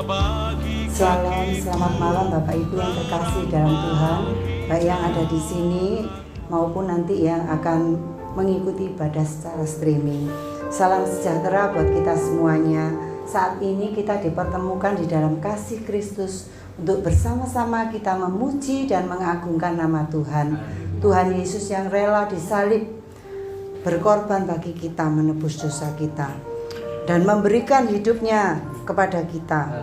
Shalom, selamat malam Bapak Ibu yang terkasih dalam Tuhan, baik yang ada di sini maupun nanti yang akan mengikuti ibadah secara streaming. Salam sejahtera buat kita semuanya. Saat ini kita dipertemukan di dalam kasih Kristus untuk bersama-sama kita memuji dan mengagungkan nama Tuhan. Tuhan Yesus yang rela disalib, berkorban bagi kita, menebus dosa kita dan memberikan hidupnya kepada kita.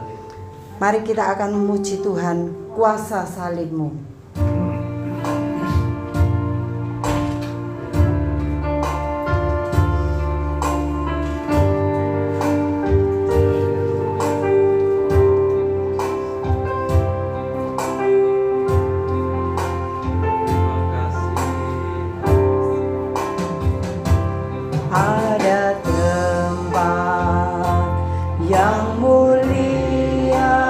Mari kita akan memuji Tuhan, kuasa salib-Mu. Ada tempat yang mulia,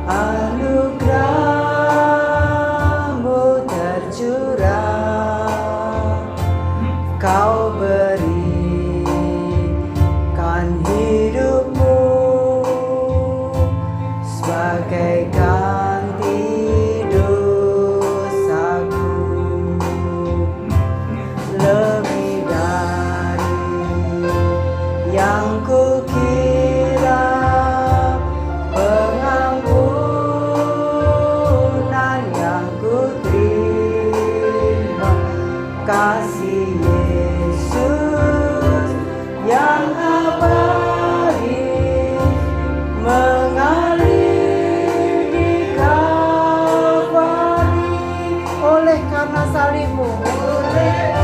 anugerah-Mu tercurah, Kau berikan hidup-Mu sebagai ganti dosaku. Lebih yang kukira, pengampunan yang kuterima, kasih Yesus yang abadi mengalir di Kalvari. Oleh karena salib-Mu, oleh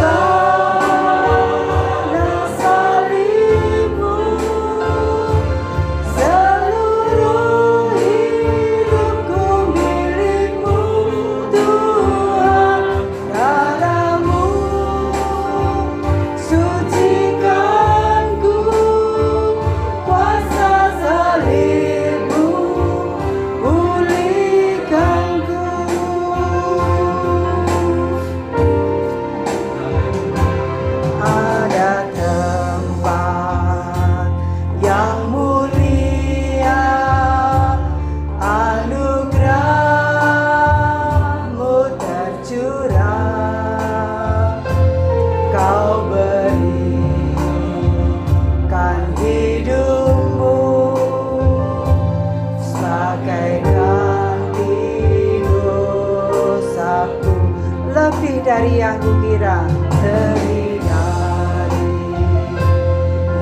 dari yang kukira, lebih dari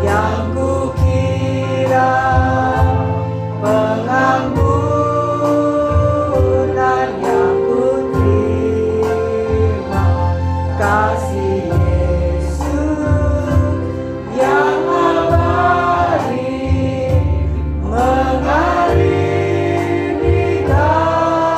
yang kukira, pengampunan yang kuterima, kasih Yesus yang abadi mengalir di Kalvari.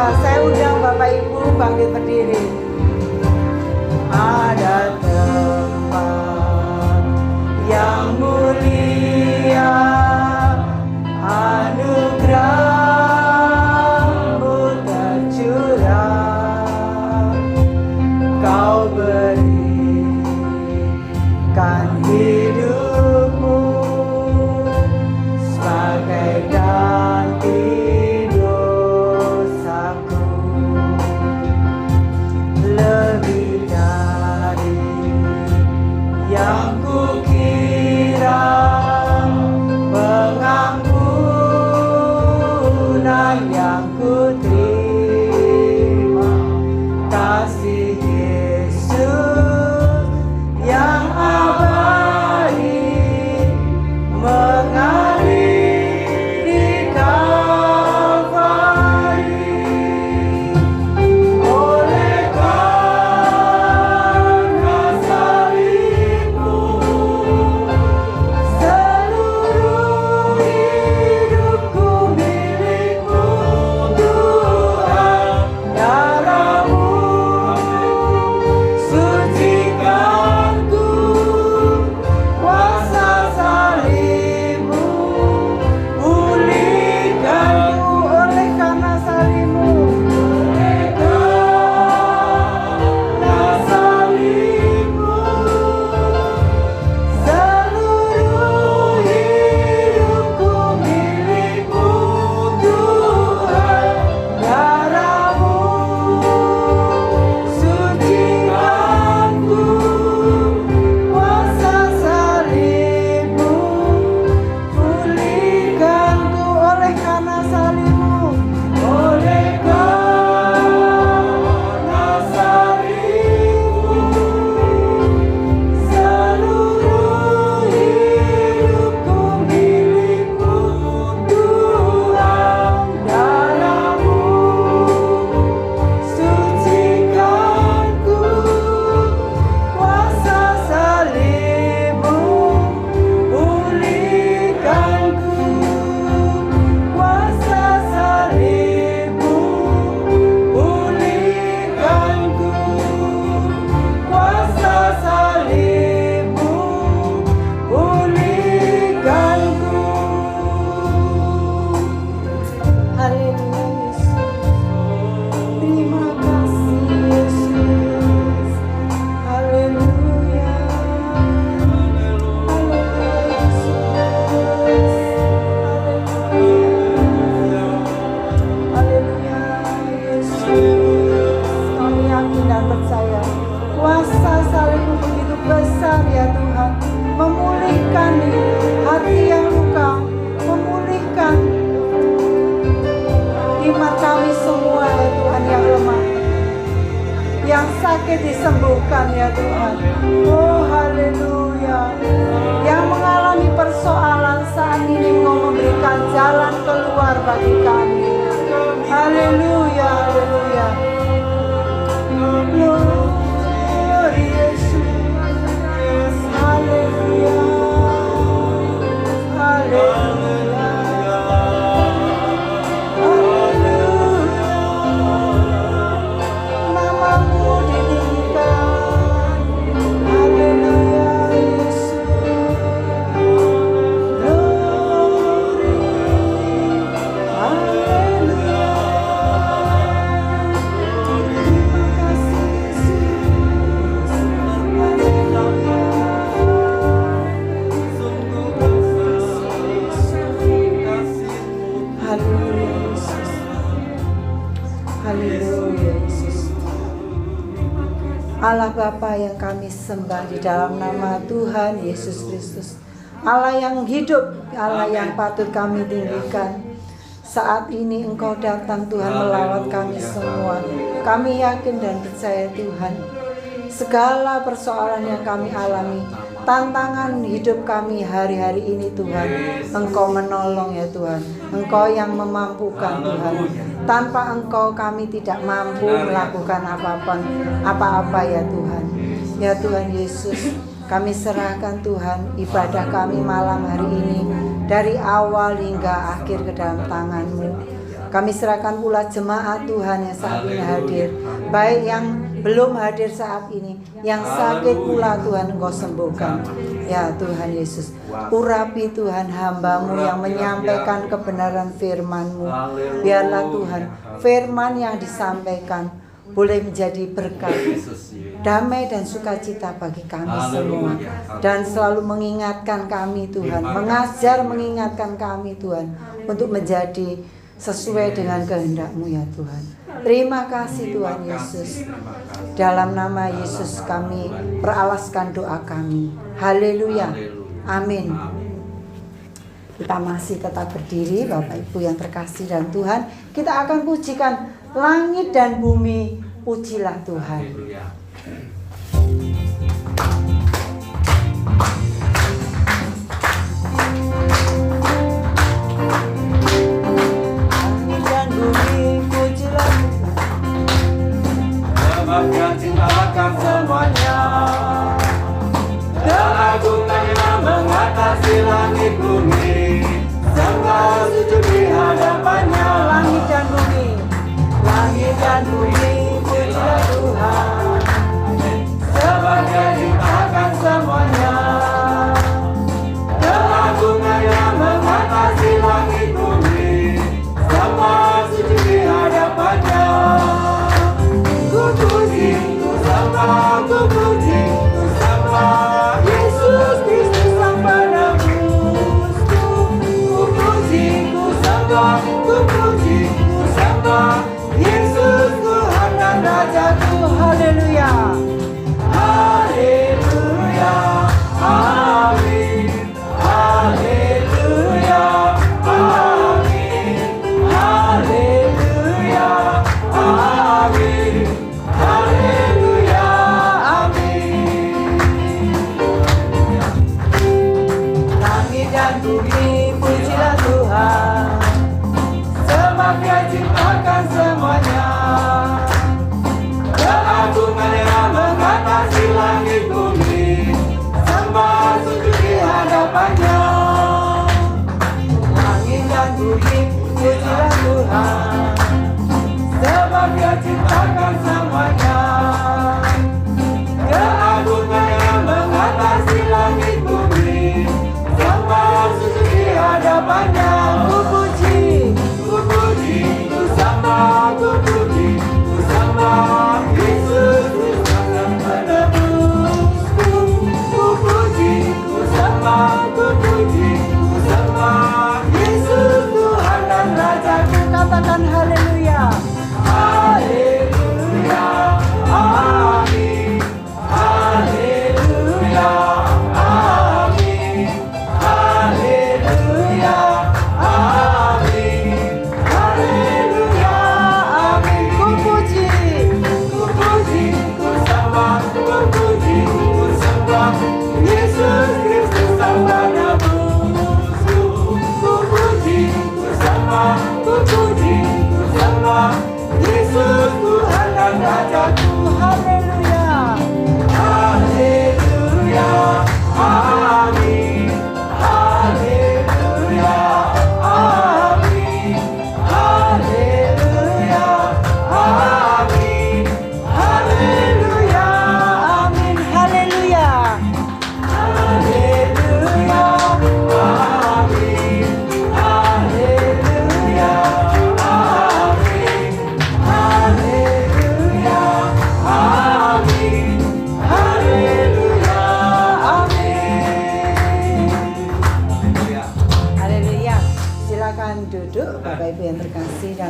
Saya undang Bapak Ibu bangkit berdiri. Ada tempat yang mulia, anugerah-Mu tercurah, Kau berikan hidup-Mu sebagai ganti yang kukira, pengampunan yang kuterima, kasih Yesus yang abadi mengalir di Kalvari. Oleh karena salib-Mu, sakit disembuhkan ya Tuhan. Oh haleluya. Yang mengalami persoalan saat ini Engkau memberikan jalan keluar bagi kami. Haleluya, haleluya. Glory Yesus. Haleluya. Haleluya. Allah Bapa yang kami sembah di dalam nama Tuhan Yesus Kristus, Allah yang hidup, Allah yang patut kami tinggikan. Saat ini Engkau datang Tuhan melawat kami semua. Kami yakin dan percaya Tuhan, segala persoalan yang kami alami, tantangan hidup kami hari-hari ini Tuhan, Engkau menolong ya Tuhan. Engkau yang memampukan Tuhan. Tanpa Engkau kami tidak mampu melakukan apa-apa ya Tuhan. Ya Tuhan Yesus, kami serahkan Tuhan ibadah kami malam hari ini dari awal hingga akhir ke dalam tangan-Mu. Kami serahkan pula jemaat Tuhan yang saat ini hadir, baik yang belum hadir saat ini, yang sakit pula Tuhan Engkau sembuhkan. Ya Tuhan Yesus, urapi Tuhan hamba-Mu yang menyampaikan kebenaran firman-Mu. Biarlah Tuhan firman yang disampaikan boleh menjadi berkat, damai dan sukacita bagi kami semua. Dan selalu mengingatkan kami Tuhan, mengajar mengingatkan kami Tuhan, untuk menjadi sesuai dengan kehendak-Mu ya Tuhan. Terima kasih Tuhan Yesus. Dalam nama Yesus kami peralaskan doa kami. Haleluya. Amin. Kita masih tetap berdiri Bapak Ibu yang terkasih dan Tuhan. Kita akan pujikan langit dan bumi, pujilah Tuhan. Sebabkan cintakan semuanya, keagungannya mengatasi langit bumi. Sembah sujud di hadapannya. Langit dan bumi, Langit dan bumi, pujilah Tuhan.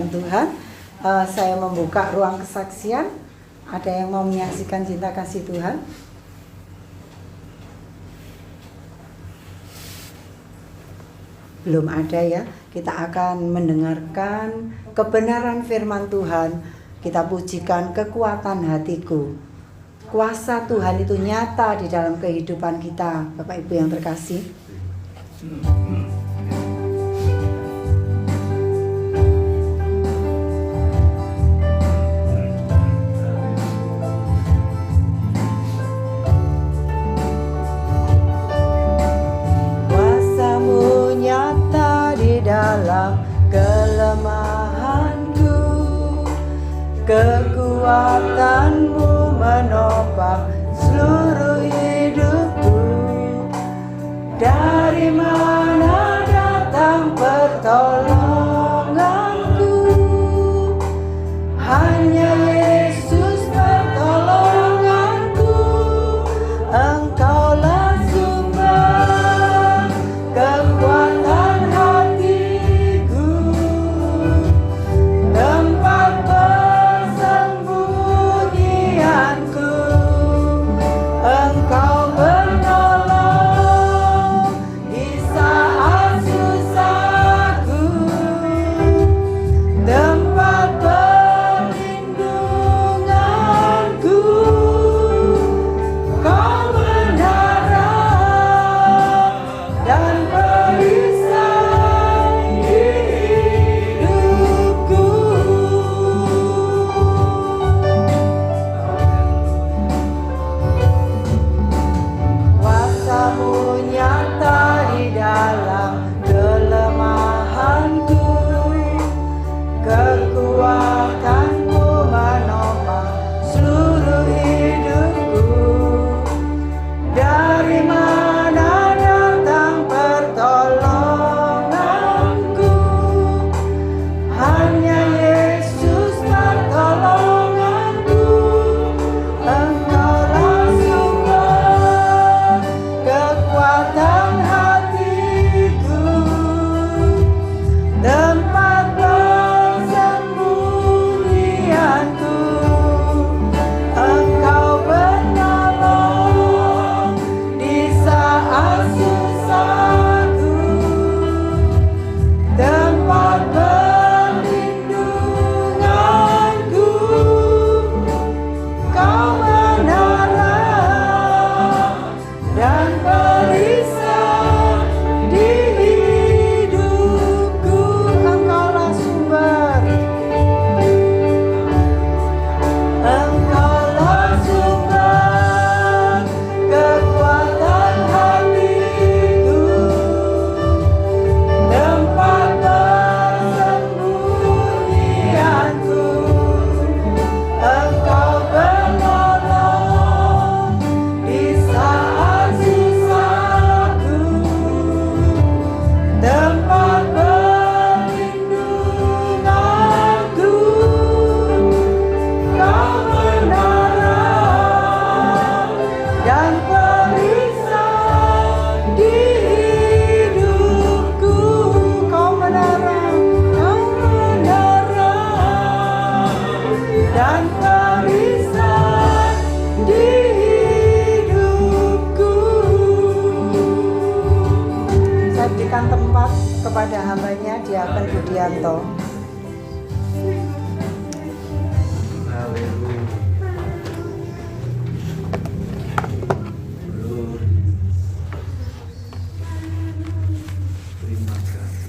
firman Tuhan. Saya membuka ruang kesaksian. Ada yang mau menyaksikan cinta kasih Tuhan? Belum ada ya. Kita akan mendengarkan kebenaran firman Tuhan. Kita pujikan kekuatan hatiku. Kuasa Tuhan itu nyata di dalam kehidupan kita, Bapak Ibu yang terkasih. Kuasamu nyata di dalam kelemahanku, kekuatanmu menopang seluruh hidupku. Dari mana datang pertolonganku? Hanya Yesus pertolonganku. Engkaulah sumber kekuatan hatiku, tempat persembunyianku. Engkau menolong di saat susahku, tempat perlindunganku. Kau menara dan perisai hidupku. Kuasamu nyata di dalam kelemahanku, kekuatanmu menopang seluruh hidupku. Dari mana datang pertolonganku? Hanya Yesus pertolonganku. Engkaulah sumber kekuatan hatiku, tempat persembunyianku. Engkau penolong di saat susahku, tempat perlindunganku. Kau menara dan perisai di hidupku. Engkaulah sumber, engkaulah sumber kekuatan hatiku, tempat persembunyianku. Engkau penolong di saat susahku, tempat perlindunganku. Kau menara dan perisai di hidupku. Kau menara dan perisai di hidupku. Saya berikan tempat kepada hambanya Diakon Budianto. Terima kasih.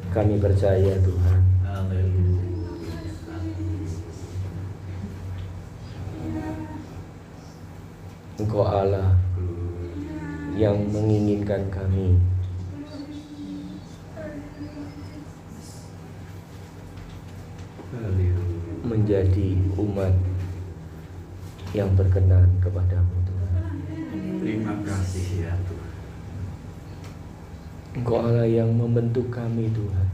Kami percaya Tuhan, Haleluya. Engkau Allah yang menginginkan kami Haleluya. menjadi umat yang berkenan kepadamu Tuhan. Terima kasih ya Tuhan. Engkau Allah yang membentuk kami Tuhan.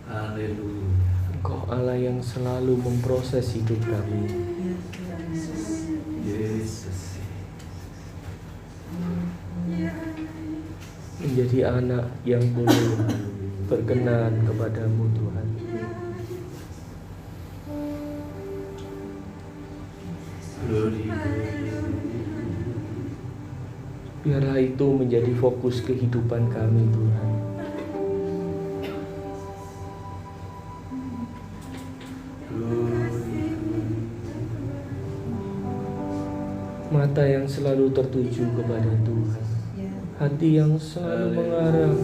Haleluya. Engkau Allah yang selalu memproses hidup kami. Yesus. menjadi anak yang boleh berkenan kepadamu Tuhan. Biarlah itu menjadi fokus kehidupan kami Tuhan. Mata yang selalu tertuju kepada Tuhan, hati yang selalu mengarah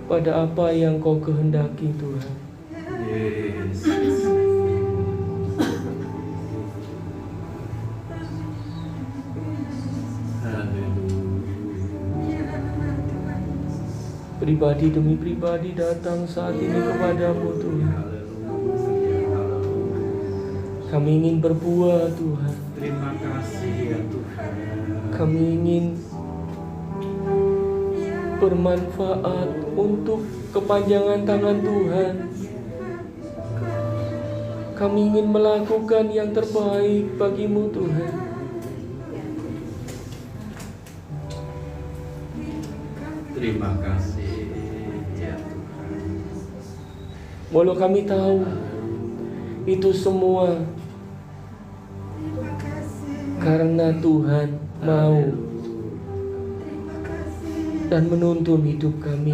pada apa yang Kau kehendaki Tuhan. Pribadi demi pribadi datang saat ini kepadamu Tuhan. Kami ingin berbuah Tuhan. Terima kasih ya Tuhan. Kami ingin bermanfaat untuk kepanjangan tangan Tuhan. Kami ingin melakukan yang terbaik bagimu Tuhan. Terima kasih ya Tuhan. Walau kami tahu itu semua karena Tuhan mau dan menuntun hidup kami.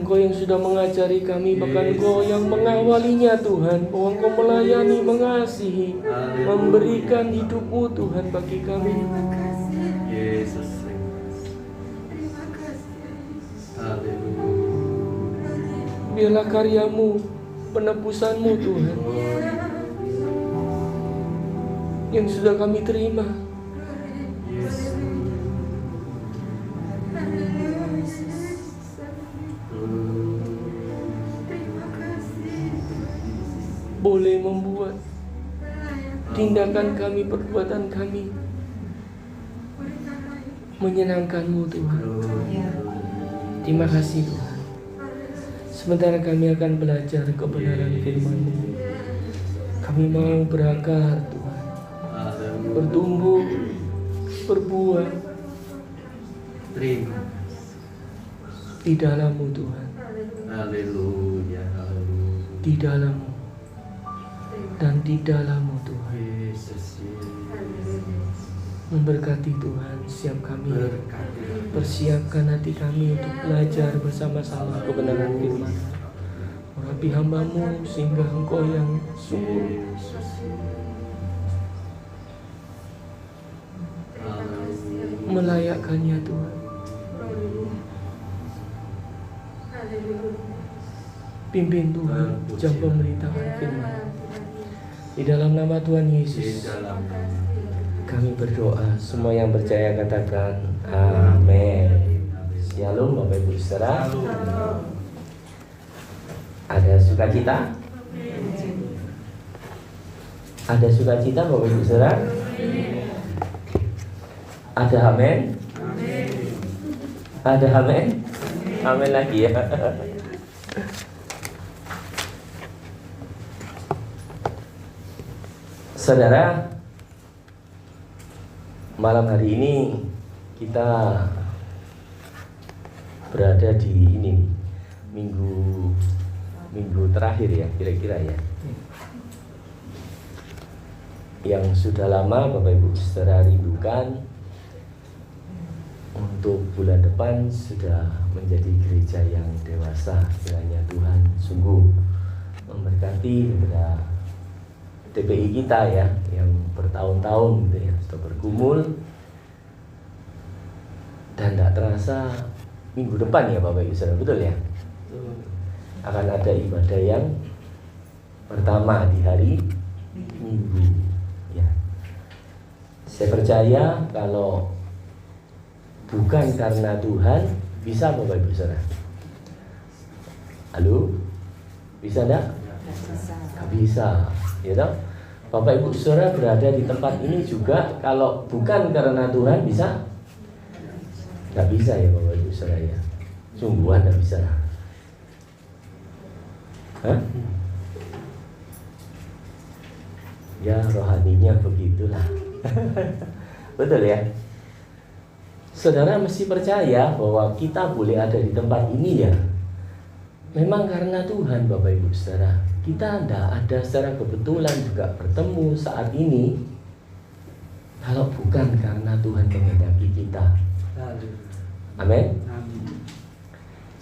Engkau yang sudah mengajari kami, bahkan Engkau yang mengawalinya Tuhan, bahwa Engkau melayani, mengasihi, memberikan hidupmu Tuhan bagi kami. Yesus. Biarlah karyamu, penebusanmu Tuhan, yang sudah kami terima, boleh membuat tindakan kami, perbuatan kami menyenangkan-Mu Tuhan. Terima kasih Tuhan. Sementara kami akan belajar kebenaran firman-Mu, kami mau berakar Tuhan, bertumbuh, berbuah di dalam-Mu Tuhan. Haleluya, haleluya. Di dalam-Mu dan di dalam-Mu Tuhan. Yesus. Memberkati Tuhan setiap kami, persiapkan hati kami untuk belajar bersama-sama kebenaran firman. Urapi hamba-Mu sehingga Engkau yang sungguh melayakkannya Tuhan. Pimpin Tuhan jam pemberitahuan firman. Di dalam nama Tuhan Yesus kami berdoa. Semua yang percaya katakan amin. Shalom Bapak Ibu Saudara. Ada sukacita? Ada sukacita Bapak Ibu Saudara? Ada amin? Ada amin? Amin lagi ya. Saudara, malam hari ini kita berada di ini minggu terakhir ya, kira-kira ya, yang sudah lama Bapak Ibu Saudara rindukan. Untuk bulan depan sudah menjadi gereja yang dewasa. Kiranya Tuhan sungguh memberkati kepada TPI kita ya, yang bertahun-tahun gitu ya, sudah bergumul. Dan tidak terasa minggu depan ya Bapak Ibu Saudara, betul ya? Akan ada ibadah yang pertama di hari Minggu ya. Saya percaya kalau bukan karena Tuhan, bisa Bapak Ibu Saudara? Halo? Bisa enggak? Gak bisa, ya toh? Bapak Ibu Saudara berada di tempat ini juga kalau bukan karena Tuhan bisa? Gak bisa ya Bapak Ibu Saudara ya. Sungguhan gak bisa. Hah? Ya rohaninya begitulah. Betul ya? Saudara mesti percaya bahwa kita boleh ada di tempat ini ya memang karena Tuhan, Bapak Ibu Saudara. Kita tidak ada secara kebetulan juga bertemu saat ini kalau bukan karena Tuhan menghendaki kita. Amin.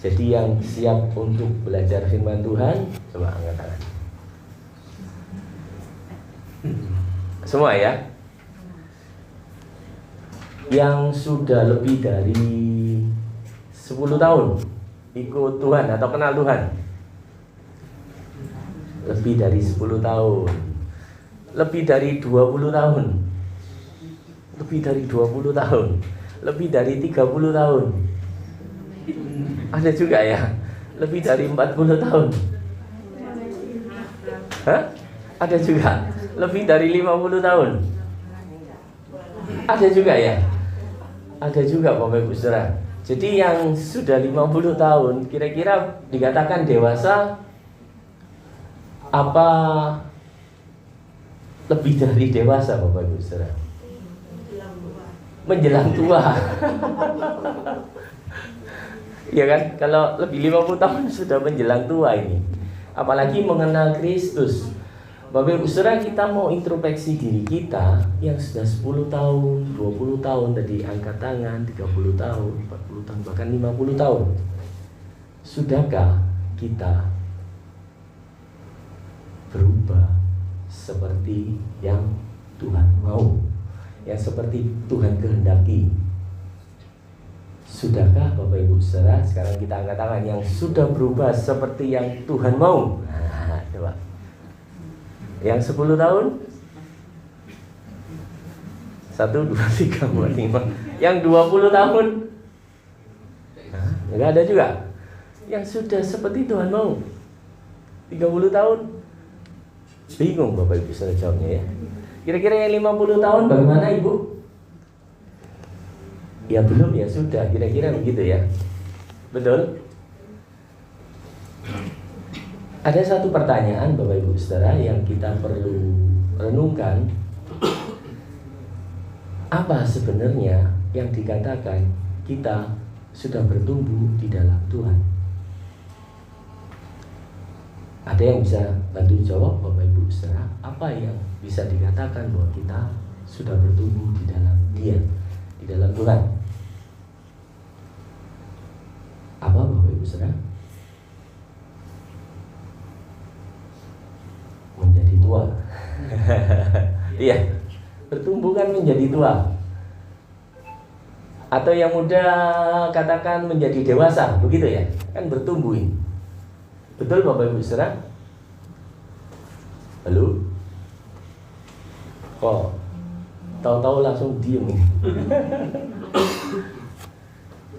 Jadi yang siap untuk belajar firman Tuhan, coba angkat tangan. Semua ya. Yang sudah lebih dari 10 tahun ikut Tuhan atau kenal Tuhan. Lebih dari 10 tahun. Lebih dari 20 tahun. Lebih dari 20 tahun. Lebih dari 30 tahun. Ada juga ya. Lebih dari 40 tahun. Hah? Ada juga. Lebih dari 50 tahun. Ada juga ya. Ada juga Bapak Ibu Saudara. Jadi yang sudah 50 tahun kira-kira dikatakan dewasa apa lebih dari dewasa Bapak Ibu Saudara? Menjelang tua. Ya kan? Kalau lebih 50 tahun sudah menjelang tua ini. Apalagi mengenal Kristus. Bapak Ibu Saudara, kita mau introspeksi diri kita yang sudah 10 tahun, 20 tahun tadi angkat tangan, 30 tahun, 40 tahun, bahkan 50 tahun. Sudahkah kita berubah seperti yang Tuhan mau, yang seperti Tuhan kehendaki? Sudahkah Bapak Ibu Saudara? Sekarang kita angkat tangan yang sudah berubah seperti yang Tuhan mau. Nah, coba. Yang 10 tahun 1, 2, 3, 4, 5. Yang 20 tahun enggak ada juga. Yang sudah seperti Tuhan mau 30 tahun. Bingung Bapak Ibu Saudara jawabnya ya. Kira-kira yang 50 tahun bagaimana Ibu? Ya belum ya sudah, kira-kira begitu ya. Betul? Ada satu pertanyaan Bapak Ibu Saudara yang kita perlu renungkan. Apa sebenarnya yang dikatakan kita sudah bertumbuh di dalam Tuhan? Ada yang bisa bantu jawab Bapak Ibu Saudara? Apa yang bisa dikatakan bahwa kita sudah bertumbuh di dalam Dia, di dalam Tuhan? Apa Bapak Ibu Saudara? Menjadi tua. Iya, bertumbuh kan menjadi tua. Atau yang muda katakan menjadi dewasa, begitu ya? Kan bertumbuh ini. Betul Bapak Ibu Saudara? Halo? Kok tahu-tahu langsung diem ini?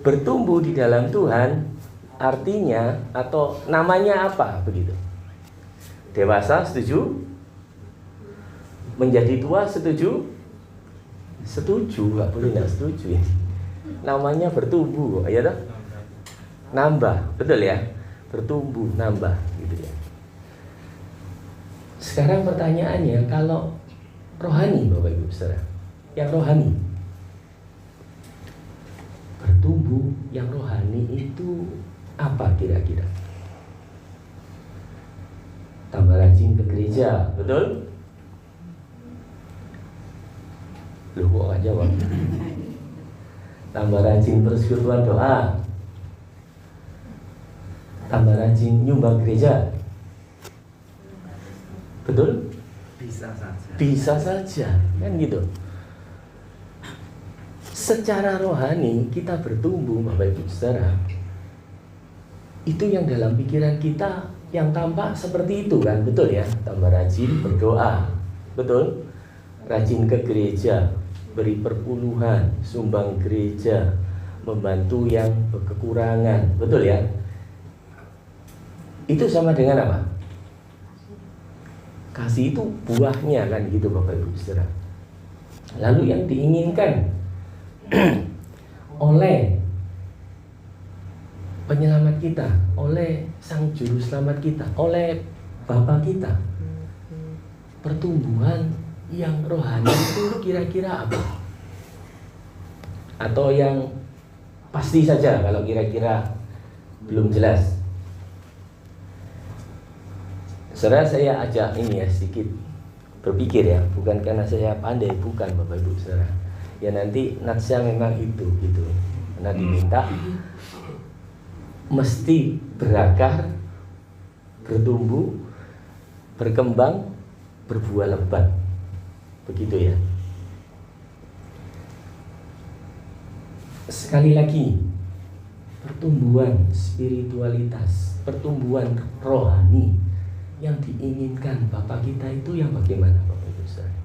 Bertumbuh di dalam Tuhan artinya atau namanya apa begitu? Dewasa setuju? Menjadi tua setuju? Setuju, gak boleh gak setuju ini. Namanya bertumbuh, ya toh? Nambah, betul ya? Bertumbuh, nambah gitu ya. Sekarang pertanyaannya, kalau rohani Bapak Ibu Saudara, yang rohani bertumbuh, yang rohani itu apa kira-kira? Tambah rajin ke gereja, betul? Loh kok gak jawab? Tambah rajin persekutuan doa, tambah rajin nyumbang gereja, betul? Bisa saja. Bisa saja, kan gitu. Secara rohani kita bertumbuh Bapak Ibu Saudara. Itu yang dalam pikiran kita yang tampak seperti itu kan, betul ya? Tambah rajin berdoa, betul? Rajin ke gereja, beri perpuluhan, sumbang gereja, membantu yang berkekurangan, betul ya? Itu sama dengan apa? Kasih itu buahnya kan gitu Bapak Ibu Saudara. Lalu yang diinginkan oleh penyelamat kita, oleh Sang Juru Selamat kita, oleh Bapa kita, pertumbuhan yang rohani itu kira-kira apa? atau yang pasti saja kalau kira-kira belum jelas. Saudara, saya ajak ini ya sedikit berpikir ya, bukan karena saya pandai, bukan Bapak Ibu Saudara. Ya nanti natsnya memang itu gitu. Karena diminta mesti berakar, bertumbuh, berkembang, berbuah lebat. Begitu ya. Sekali lagi, pertumbuhan spiritualitas, pertumbuhan rohani yang diinginkan Bapak kita itu yang bagaimana Bapak Ibu Saudara?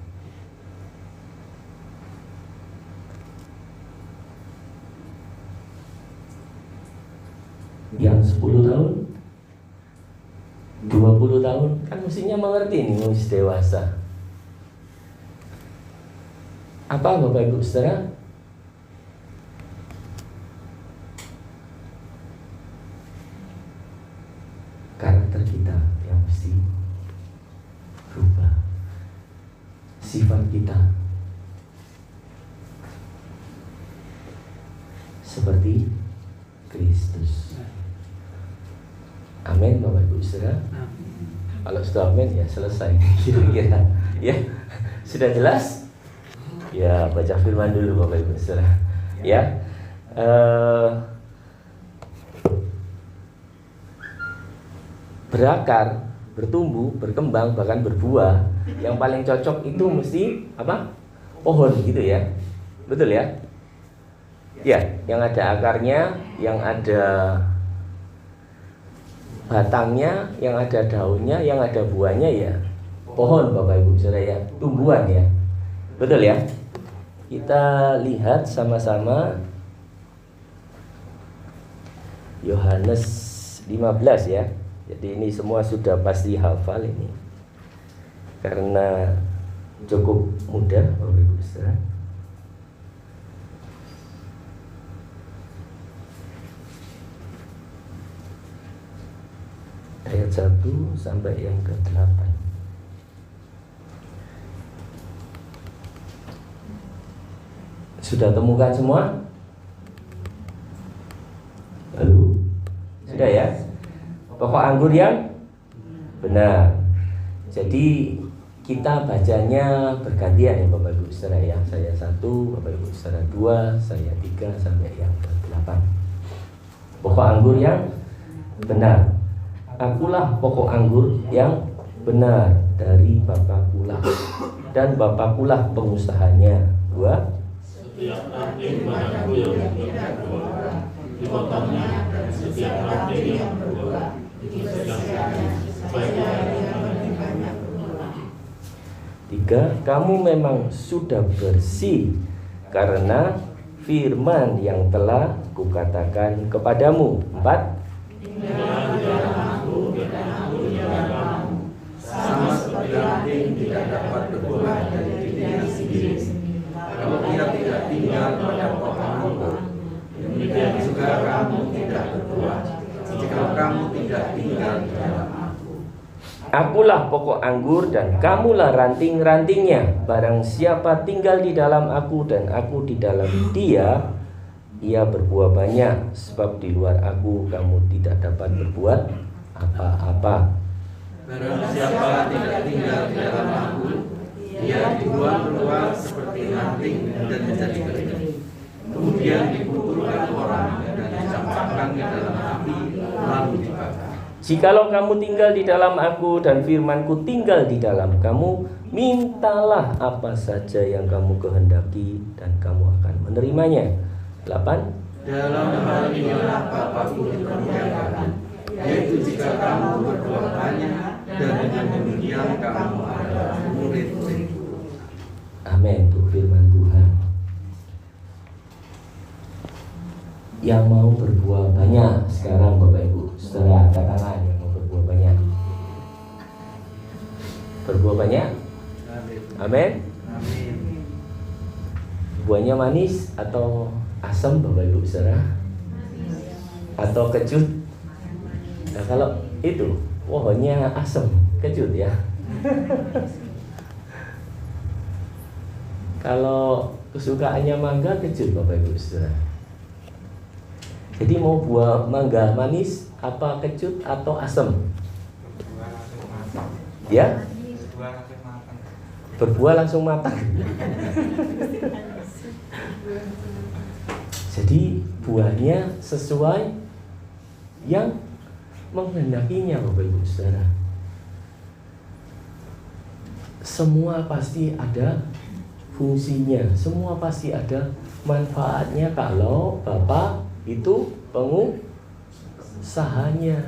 Yang 10 tahun, 20 tahun, kan mestinya mengerti nih, mesti dewasa. Apa Bapak Ibu Saudara? Karakter kita yang mesti berubah, sifat kita seperti Kristus. Amin Bapak Ibu Saudara. Kalau sudah amin ya selesai kira-kira. Ya, sudah jelas? Ya, baca firman dulu Bapak Ibu Saudara. Ya. Berakar, bertumbuh, berkembang, bahkan berbuah. Yang paling cocok itu mesti apa? Pohon gitu ya. Betul ya? Ya, yang ada akarnya, yang ada batangnya, yang ada daunnya, yang ada buahnya ya pohon Bapak Ibu Saudara ya, tumbuhan ya. Betul ya? Kita lihat sama-sama Yohanes 15 ya. Jadi ini semua sudah pasti hafal ini, karena cukup mudah Bapak Ibu Saudara. Ayat 1 sampai yang ke-8. Sudah temukan semua? Lalu? Sudah ya? Pokok anggur yang benar. Jadi kita bacanya bergantian ya Bapak Ibu Saudara ya. Saya 1, Bapak Ibu Saudara 2, saya 3 sampai yang ke-8. Pokok anggur yang benar. Akulah pokok anggur yang benar dari Bapakkulah, dan Bapakkulah pengusahanya. 2. Setiap ranting padaku yang tidak berbuah, dipotongnya, dan setiap ranting yang berbuah, dipisahkannya, supaya yang banyak berbuah. 3. Kamu memang sudah bersih karena firman yang telah kukatakan kepadamu. 4. Tinggallah di dalam aku, dan aku di dalam kamu, sama seperti ranting tidak dapat berbuah dari dirinya sendiri kalau ia tidak tinggal pada pokok anggur. Demikian juga kamu tidak berbuah jika kamu tidak tinggal di dalam aku. Akulah pokok anggur dan kamulah ranting-rantingnya. Barang siapa tinggal di dalam aku dan aku di dalam dia, ia berbuah banyak, sebab di luar aku kamu tidak dapat berbuat apa-apa. Barang siapa tidak tinggal di dalam aku, dia dibuang keluar seperti ranting dan menjadi kering. Kemudian dikumpulkan orang dan dicampakkan ke dalam api, lalu dibakar. Jikalau kamu tinggal di dalam aku dan firmanku tinggal di dalam kamu, mintalah apa saja yang kamu kehendaki dan kamu akan menerimanya. 8. Dalam hal inilah Bapakku dipermuliakan, yaitu jika kamu berbuah banyak, dan dengan demikian kamu adalah murid-muridku. Amin. Itu firman Tuhan. Yang mau berbuah banyak sekarang Bapak Ibu Saudara, angkat tangan yang mau berbuah banyak. Berbuah banyak? Amin. Amin. Buahnya manis atau asam Bapak Ibu Saudara? Atau kecut? Nah kalau itu pohonnya asam, kecut ya. Kalau kesukaannya mangga, kecut Bapak Ibu Saudara. Jadi mau buah mangga manis, apa kecut atau asam? Ya? Berbuah langsung matang. Jadi buahnya sesuai yang menghendakinya Bapak Ibu Saudara. Semua pasti ada fungsinya, semua pasti ada manfaatnya kalau Bapak itu pengusahanya.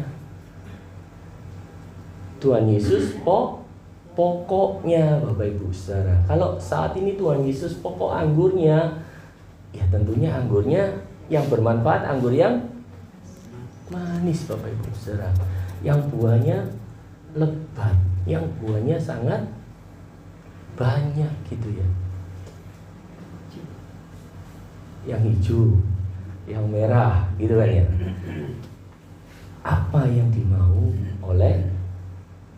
Tuhan Yesus pokoknya Bapak Ibu Saudara. Kalau saat ini Tuhan Yesus pokok anggurnya, ya tentunya anggurnya yang bermanfaat, anggur yang manis Bapak Ibu Saudara, yang buahnya lebat, yang buahnya sangat banyak gitu ya. Yang hijau, yang merah gitu kan ya. Apa yang dimau oleh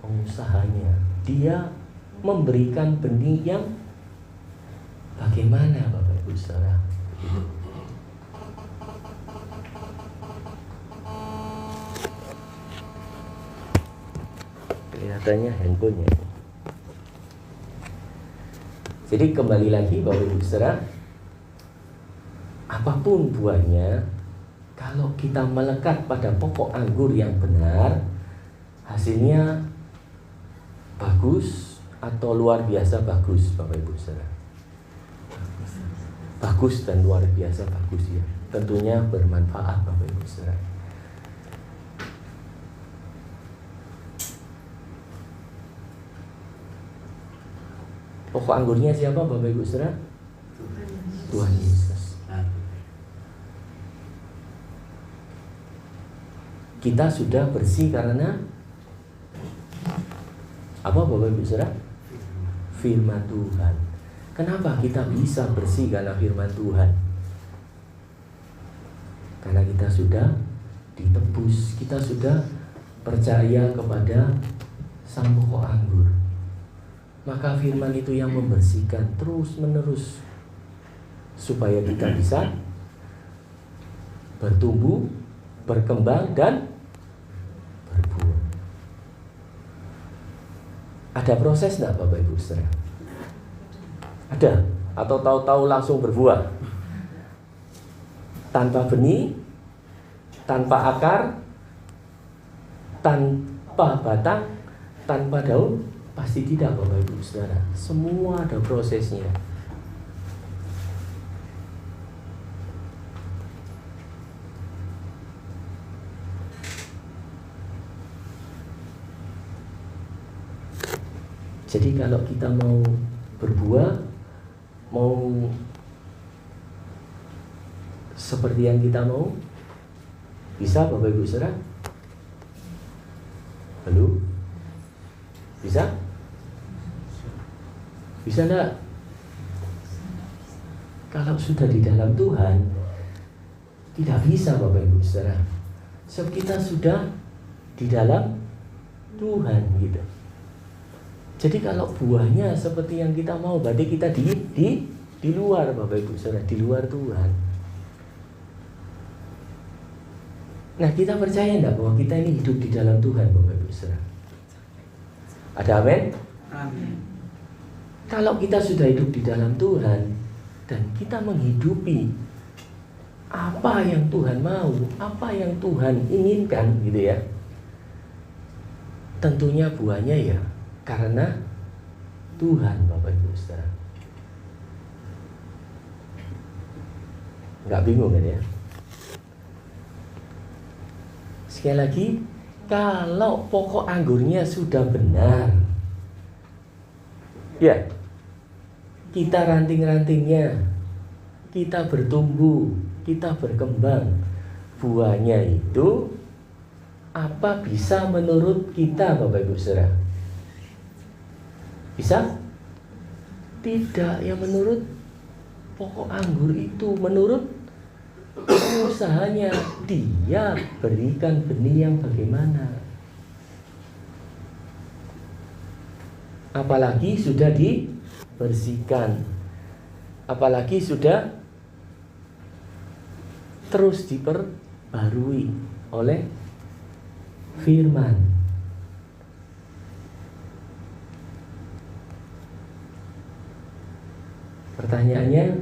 pengusahanya? Dia memberikan benih yang bagaimana Bapak Ibu Saudara? Kelihatannya handphonenya. Jadi kembali lagi Bapak Ibu Saudara, apapun buahnya, kalau kita melekat pada pokok anggur yang benar, hasilnya bagus atau luar biasa bagus Bapak Ibu Saudara. Bagus dan luar biasa bagus ya. Tentunya bermanfaat Bapak Ibu Saudara. Pokok anggurnya siapa Bapak Ibu Saudara? Tuhan Yesus. Kita sudah bersih karena apa Bapak Ibu Saudara? Firman Tuhan. Kenapa kita bisa bersih karena firman Tuhan? Karena kita sudah ditebus, kita sudah percaya kepada sang pokok anggur. Maka firman itu yang membersihkan terus menerus, supaya kita bisa bertumbuh, berkembang dan berbuah. Ada proses enggak Bapak Ibu Saudara? Ada? Atau tahu-tahu langsung berbuah? Tanpa benih, tanpa akar, tanpa batang, tanpa daun? Pasti tidak Bapak Ibu Saudara. Semua ada prosesnya. Jadi kalau kita mau berbuah, mau seperti yang kita mau, bisa Bapak Ibu Saudara? Halo? Bisa? Bisa enggak? Kalau sudah di dalam Tuhan, tidak bisa Bapak Ibu Saudara. Sebab kita sudah di dalam Tuhan gitu. Jadi kalau buahnya seperti yang kita mau, berarti kita di luar Bapak Ibu Saudara, di luar Tuhan. Nah, kita percaya enggak bahwa kita ini hidup di dalam Tuhan Bapak Ibu Saudara? Ada amin? Amin. Kalau kita sudah hidup di dalam Tuhan dan kita menghidupi apa yang Tuhan mau, apa yang Tuhan inginkan gitu ya, tentunya buahnya ya karena Tuhan Bapak Ibu Saudara. Nggak bingung kan ya? Sekali lagi, kalau pokok anggurnya sudah benar, ya, kita ranting-rantingnya, kita bertumbuh, kita berkembang, buahnya itu apa bisa menurut kita Bapak Ibu Saudara? Bisa? Tidak, yang menurut pokok anggur itu, menurut usahanya, dia berikan benih yang bagaimana. Apalagi sudah dibersihkan. apalagi sudah terus diperbarui oleh firman. Pertanyaannya,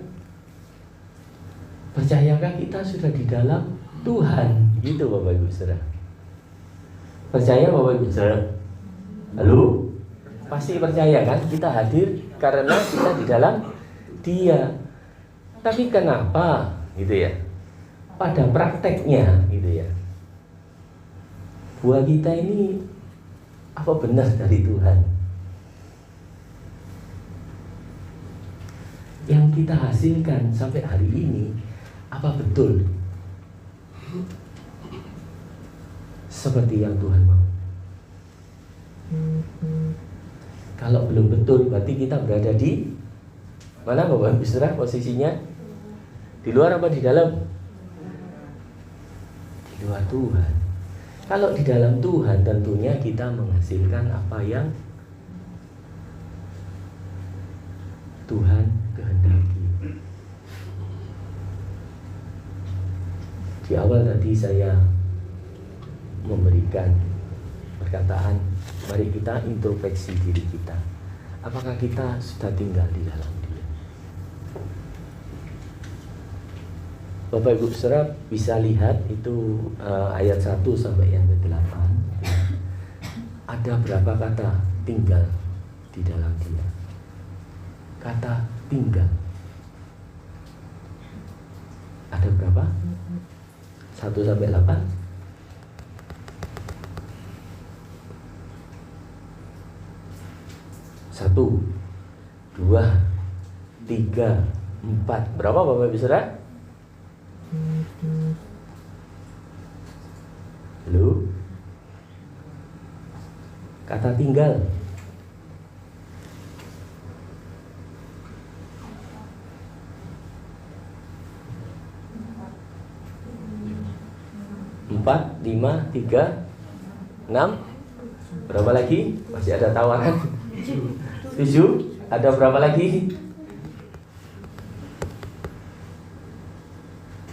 percayakah kita sudah di dalam Tuhan? Gitu Bapak Ibu Saudara. Percaya Bapak Ibu Saudara? Halo? Pasti percaya kan? Kita hadir karena kita di dalam Dia. Tapi kenapa gitu ya? Pada prakteknya gitu ya, buah kita ini apa benar dari Tuhan? Yang kita hasilkan sampai hari ini apa betul seperti yang Tuhan mau? Kalau belum betul, berarti kita berada di mana Bapak Ibu Saudara posisinya? Di luar apa di dalam? Di luar Tuhan. Kalau di dalam Tuhan, tentunya kita menghasilkan apa yang Tuhan kehendaki. Di awal tadi saya memberikan perkataan, mari kita introspeksi diri kita. Apakah kita sudah tinggal di dalam Dia? Bapak Ibu Saudara bisa lihat itu ayat 1 sampai yang ke-8. Ada berapa kata tinggal di dalam Dia? Kata tinggal ada berapa? 1 sampai 8. 1, 2, 3, 4. Berapa Bapak Ibu Saudara? Halo? Kata tinggal. Empat, 5, 3, 6. Berapa lagi? Masih ada tawaran? 7. Ada berapa lagi?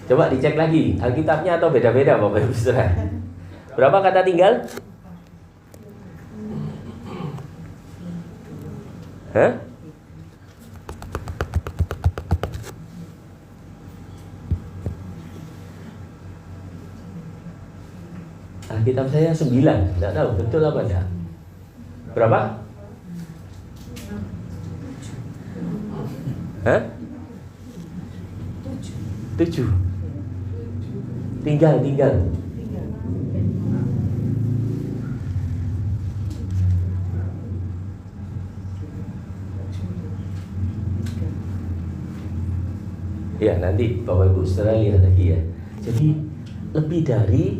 Coba dicek lagi Alkitabnya atau beda-beda Bapak Ibu Saudara. Berapa kata tinggal? Hah? Alkitab saya 9. Tidak tahu betul apa enggak. Berapa? Hah? 7. Tinggal. Ya, nanti Bapak Ibu Saudara lihat lagi ya. Jadi lebih dari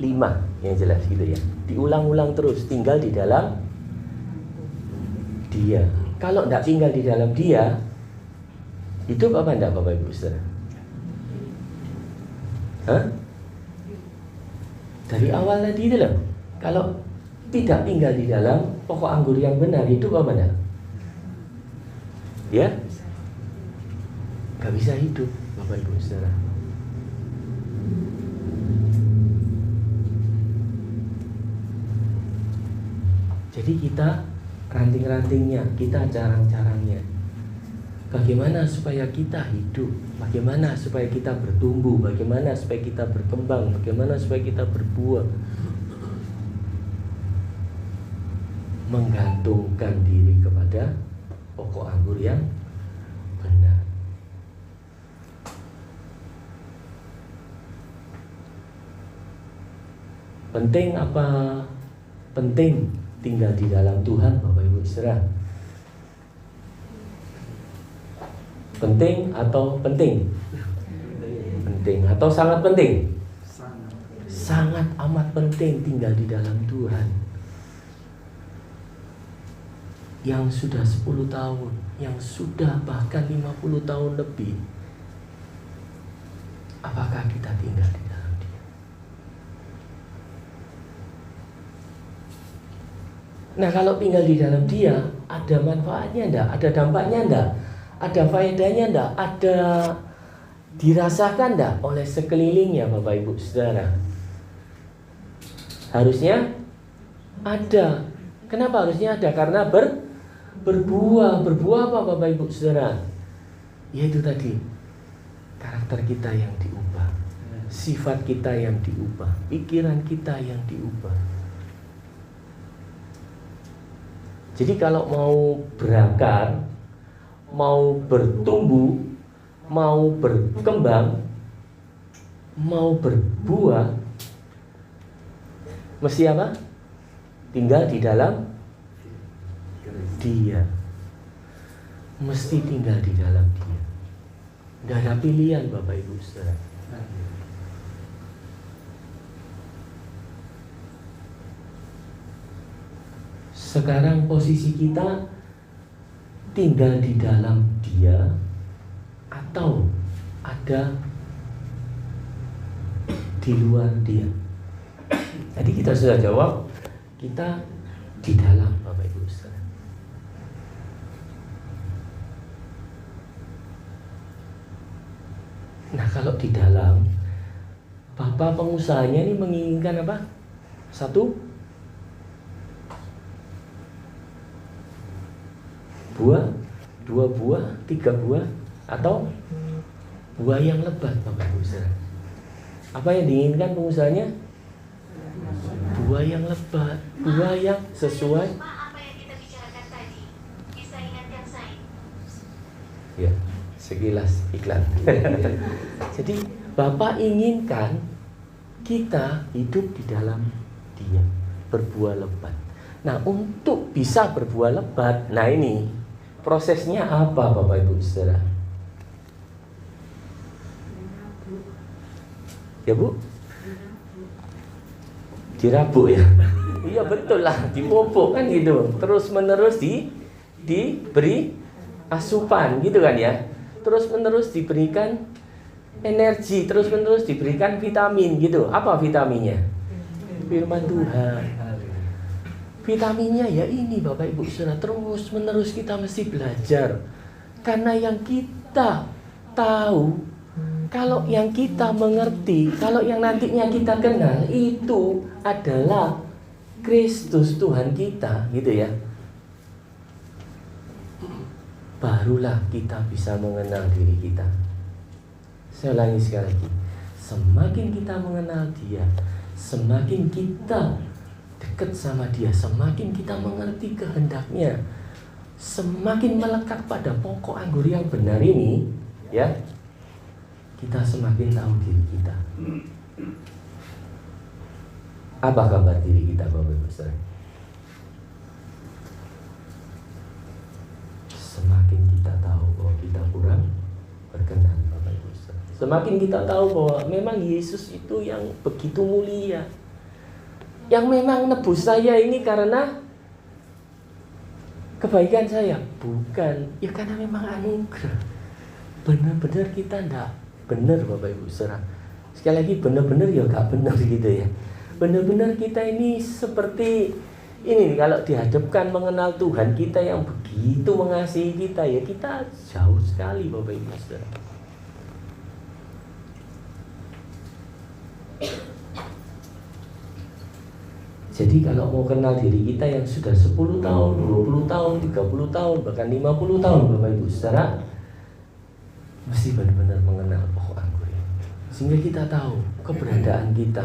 5 yang jelas gitu ya. Diulang-ulang terus, tinggal di dalam Dia. Kalau tidak tinggal di dalam Dia, hidup apa enggak Bapak Ibu Saudara? Hah? Dari awal tadi itu loh. Kalau tidak tinggal di dalam pokok anggur yang benar, hidup apa enggak? Ya? Gak bisa hidup Bapak Ibu Saudara. Jadi kita ranting-rantingnya, kita carang-carangnya. Bagaimana supaya kita hidup? Bagaimana supaya kita bertumbuh? Bagaimana supaya kita berkembang? Bagaimana supaya kita berbuah? Menggantungkan diri kepada pokok anggur yang benar. Penting apa? Penting tinggal di dalam Tuhan Bapak Ibu Saudara. Penting atau penting? Penting atau sangat penting? Sangat amat penting tinggal di dalam Tuhan. Yang sudah 10 tahun, yang sudah bahkan 50 tahun lebih. Apakah kita tinggal di dalam Dia? Nah, kalau tinggal di dalam Dia, ada manfaatnya enggak? Ada dampaknya enggak? Ada faedahnya enggak? Ada dirasakan enggak oleh sekelilingnya Bapak Ibu Saudara? Harusnya ada. Kenapa harusnya ada? Karena berbuah. Berbuah apa Bapak Ibu Saudara? Yaitu tadi, karakter kita yang diubah, sifat kita yang diubah, pikiran kita yang diubah. Jadi kalau mau berakar, mau bertumbuh, mau berkembang, mau berbuah, mesti apa? Tinggal di dalam Dia. Mesti tinggal di dalam Dia. Tidak ada pilihan Bapak Ibu Saudara. Sekarang posisi kita tinggal di dalam Dia atau ada di luar Dia. Tadi kita sudah jawab, kita di dalam Bapak Ibu Saudara. Nah kalau di dalam, Bapak pengusahanya ini menginginkan apa? Satu, buah, 2 buah, 3 buah, atau buah yang lebat Bapak Ibu Saudara. Apa yang diinginkan pengusahanya? Buah yang lebat, buah yang sesuai. Apa yang kita bicarakan tadi? Bisa ingatkan saya. Ya, sekilas iklan. Jadi Bapak inginkan kita hidup di dalam Dia, berbuah lebat. Nah untuk bisa berbuah lebat, nah ini prosesnya apa Bapak Ibu Saudara? Ya Bu? Dirabuk ya? Iya betul lah, dipupuk kan gitu. Terus menerus diberi asupan gitu kan ya. Terus menerus diberikan energi, terus menerus diberikan vitamin gitu. Apa vitaminnya? Firman Tuhan. Vitaminnya ya ini Bapak Ibu Saudara, terus menerus kita mesti belajar. Karena yang kita tahu, kalau yang kita mengerti, kalau yang nantinya kita kenal, itu adalah Kristus Tuhan kita, gitu ya. Barulah kita bisa mengenal diri kita. Saya ulangi sekali lagi. Semakin kita mengenal Dia, semakin kita dekat sama Dia, semakin kita mengerti kehendaknya, semakin melekat pada pokok anggur yang benar ini, ya, kita semakin tahu diri kita. Apa kabar diri kita Bapak Ibu Saudara? Semakin kita tahu bahwa kita kurang berkenan Bapak Ibu Saudara, semakin kita tahu bahwa memang Yesus itu yang begitu mulia, yang memang nebus saya ini karena kebaikan saya, bukan ya karena memang anugerah. Benar-benar kita enggak benar Bapak Ibu Saudara. Sekali lagi benar-benar ya enggak benar gitu ya. Benar-benar kita ini seperti ini, kalau dihadapkan mengenal Tuhan kita yang begitu mengasihi kita, ya kita jauh sekali Bapak Ibu Saudara. Jadi kalau mau kenal diri kita yang sudah 10 tahun, 20 tahun, 30 tahun, bahkan 50 tahun Bapak Ibu Saudara, mesti benar-benar mengenal pokok anggur ini. Sehingga kita tahu keberadaan kita,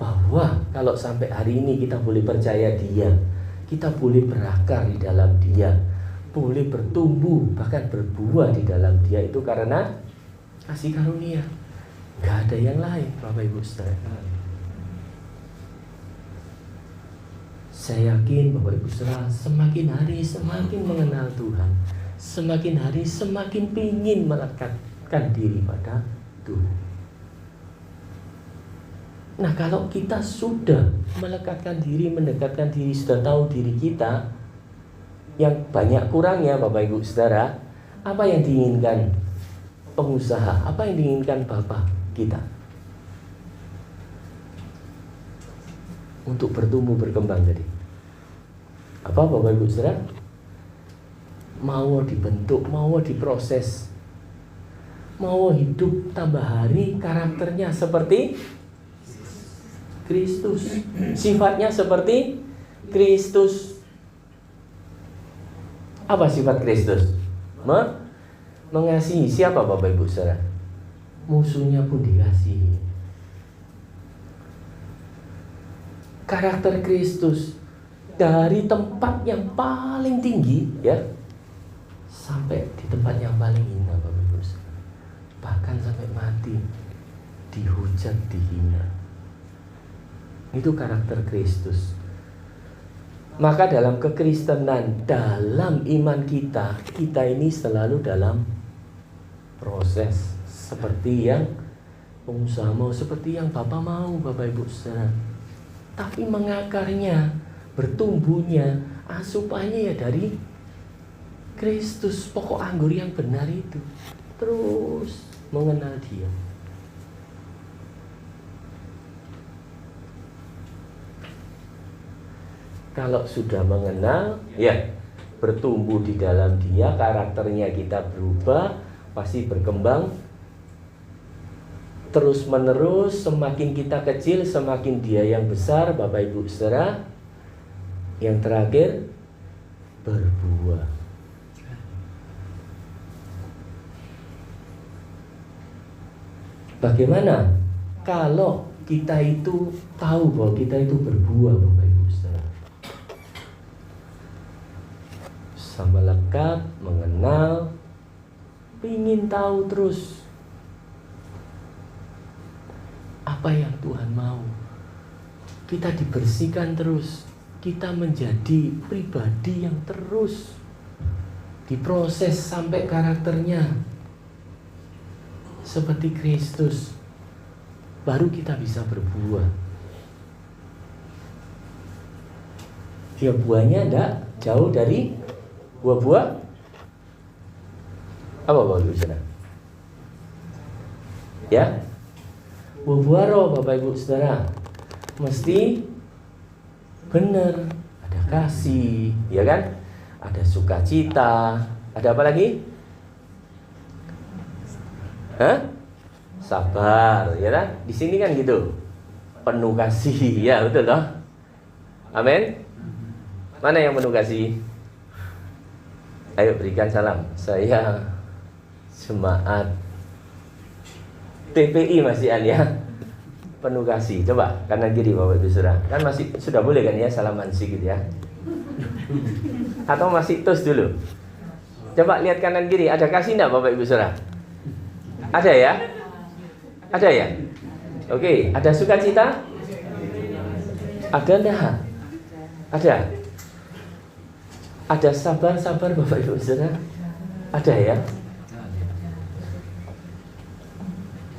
bahwa kalau sampai hari ini kita boleh percaya Dia, kita boleh berakar di dalam Dia, boleh bertumbuh, bahkan berbuah di dalam Dia, itu karena kasih karunia. Gak ada yang lain Bapak Ibu Saudara. Saya yakin Bapak Ibu Saudara semakin hari semakin mengenal Tuhan, semakin hari semakin ingin melekatkan diri pada Tuhan. Nah kalau kita sudah melekatkan diri, mendekatkan diri, sudah tahu diri kita yang banyak kurangnya Bapak Ibu Saudara, apa yang diinginkan pengusaha, apa yang diinginkan Bapak kita? Untuk bertumbuh berkembang tadi. Apa Bapak Ibu Saudara? mau dibentuk, mau diproses, mau hidup tambah hari, karakternya seperti Kristus, sifatnya seperti Kristus. Apa sifat Kristus? Mengasihi. Siapa Bapak Ibu Saudara? Musuhnya pun dikasihi. Karakter Kristus dari tempat yang paling tinggi ya sampai di tempat yang paling hina Bapak Ibu Saudara. Bahkan sampai mati, dihujat, dihina. Itu karakter Kristus. Maka dalam kekristenan, dalam iman kita ini selalu dalam proses. Seperti yang pengusaha mau, seperti yang Bapak mau, Bapak Ibu Saudara. Tapi mengakarnya, bertumbuhnya, asupannya ya dari Kristus, pokok anggur yang benar itu. Terus mengenal Dia. Kalau sudah mengenal, ya bertumbuh di dalam Dia, karakternya kita berubah, pasti berkembang terus menerus. Semakin kita kecil, semakin Dia yang besar, Bapak Ibu Saudara. Yang terakhir, berbuah. Bagaimana kalau kita itu tahu bahwa kita itu berbuah, Bapak Ibu Saudara? Melekat, mengenal, ingin tahu terus apa yang Tuhan mau. Kita dibersihkan terus, kita menjadi pribadi yang terus diproses sampai karakternya seperti Kristus. Baru kita bisa berbuah. Ya, buahnya enggak jauh dari buah-buah apa Bapak Ibu Saudara? Ya, buah-buah roh Bapak Ibu Saudara mesti benar. Ada kasih, ya kan? Ada sukacita. Ada apa lagi? Sabar, ya kan? Di sini kan gitu. Penuh kasih, ya betul toh? Amin. Mana yang penuh kasih? Ayo berikan salam. Saya jemaat TPI Mas Ian ya. Penuh kasih. Coba kanan kiri Bapak Ibu Saudara. Kan masih sudah boleh kan ya salaman sedikit ya? Atau masih tos dulu? Coba lihat kanan kiri, ada kasih enggak Bapak Ibu Saudara? Ada ya? Ada ya? Oke, ada sukacita? Ada enggak? Ada. Ada sabar-sabar Bapak Ibu Saudara? Ada ya?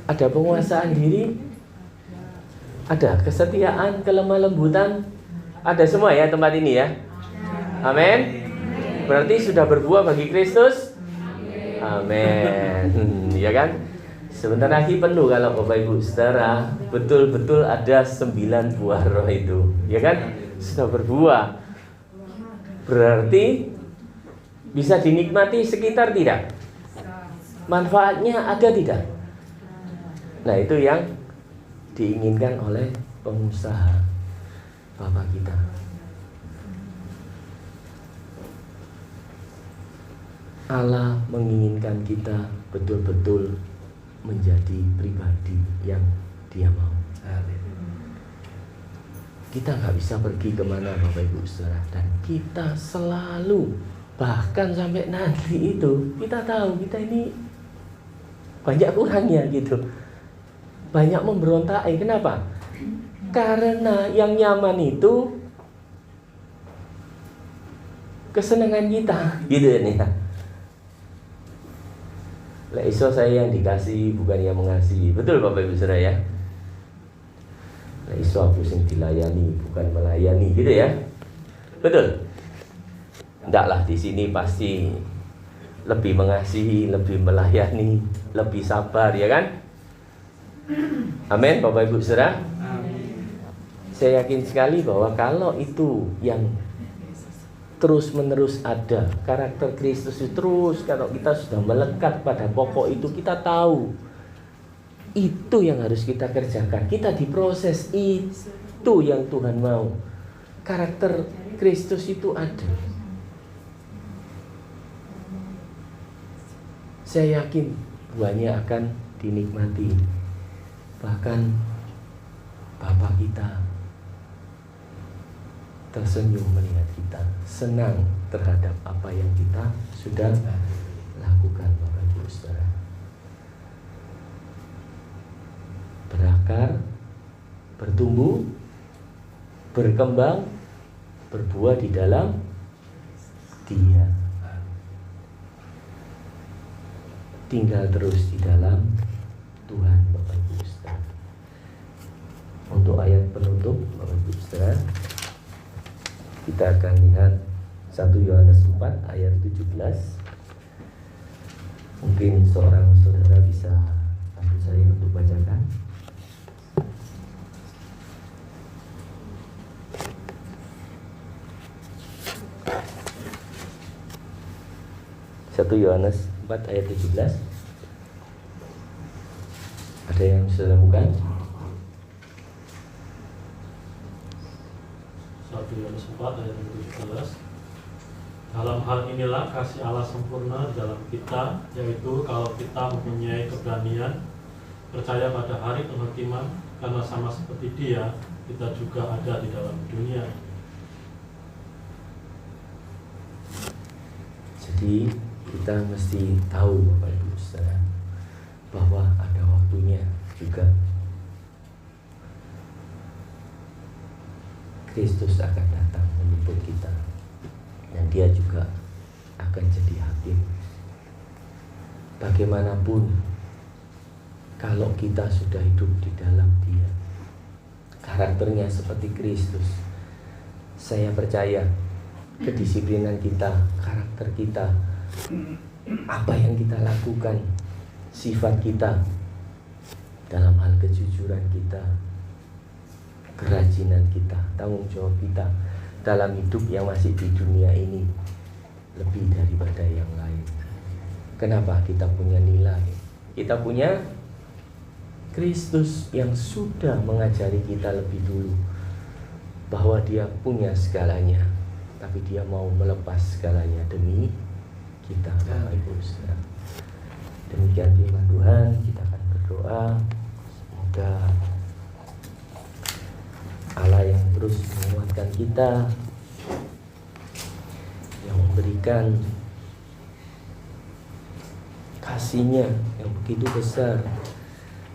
Ada penguasaan diri? Ada kesetiaan, kelemah lembutan? Ada semua ya tempat ini ya? Amin. Berarti sudah berbuah bagi Kristus? Amin. Ya kan? Sebentar lagi penuh kalau Bapak Ibu Saudara betul-betul ada 9 buah roh itu. Ya kan? Sudah berbuah. Berarti bisa dinikmati sekitar tidak? Manfaatnya ada tidak? Nah itu yang diinginkan oleh pengusaha Bapak kita. Allah menginginkan kita betul-betul menjadi pribadi yang Dia mau. Kita nggak bisa pergi kemana Bapak Ibu Saudara. Dan kita selalu, bahkan sampai nanti itu, kita tahu kita ini banyak kurangnya gitu. Banyak memberontak. Kenapa? Karena yang nyaman itu kesenangan kita gitu ya. Lah iso saya yang dikasih bukan yang mengasihi. Betul Bapak Ibu Saudara ya? Lah iso aku sing dilayani bukan melayani gitu ya. Betul. Ndaklah di sini pasti lebih mengasihi, lebih melayani, lebih sabar ya kan? Amin Bapak Ibu Saudara. Saya yakin sekali bahwa kalau itu yang terus-menerus ada. Karakter Kristus itu terus, kalau kita sudah melekat pada pokok itu, kita tahu itu yang harus kita kerjakan. Kita diproses, itu yang Tuhan mau. Karakter Kristus itu ada. Saya yakin buahnya akan dinikmati. Bahkan Bapa kita tersenyum melihat kita, senang terhadap apa yang kita sudah lakukan, Bapak Ibu Saudara. Berakar, bertumbuh, berkembang, berbuah di dalam Dia. Tinggal terus di dalam Tuhan, Bapak Ibu Saudara. Untuk ayat penutup, Bapak Ibu Saudara, kita akan lihat 1 Yohanes 4 ayat 17. Mungkin seorang saudara bisa bantu saya untuk bacakan. Satu Yohanes 4 ayat 17. Ada yang bisa lakukan? 1 Yohanes 4 ayat 17. Dalam hal inilah kasih Allah sempurna di dalam kita, yaitu kalau kita mempunyai keberanian percaya pada hari penghakiman, karena sama seperti Dia, kita juga ada di dalam dunia. Jadi kita mesti tahu, Bapak Ibu Saudara, bahwa ada waktunya juga Kristus akan datang menjemput kita, dan Dia juga akan jadi hakim. Bagaimanapun, kalau kita sudah hidup di dalam Dia, karakternya seperti Kristus, saya percaya kedisiplinan kita, karakter kita, apa yang kita lakukan, sifat kita, dalam hal kejujuran kita, kerajinan kita, tanggung jawab kita dalam hidup yang masih di dunia ini lebih daripada yang lain. Kenapa? Kita punya nilai, kita punya Kristus yang sudah mengajari kita lebih dulu bahwa Dia punya segalanya, tapi Dia mau melepas segalanya demi kita, Bapak Ibu Saudara. Demikian firman Tuhan. Kita akan berdoa, semoga Allah yang terus menguatkan kita, yang memberikan kasih-Nya yang begitu besar,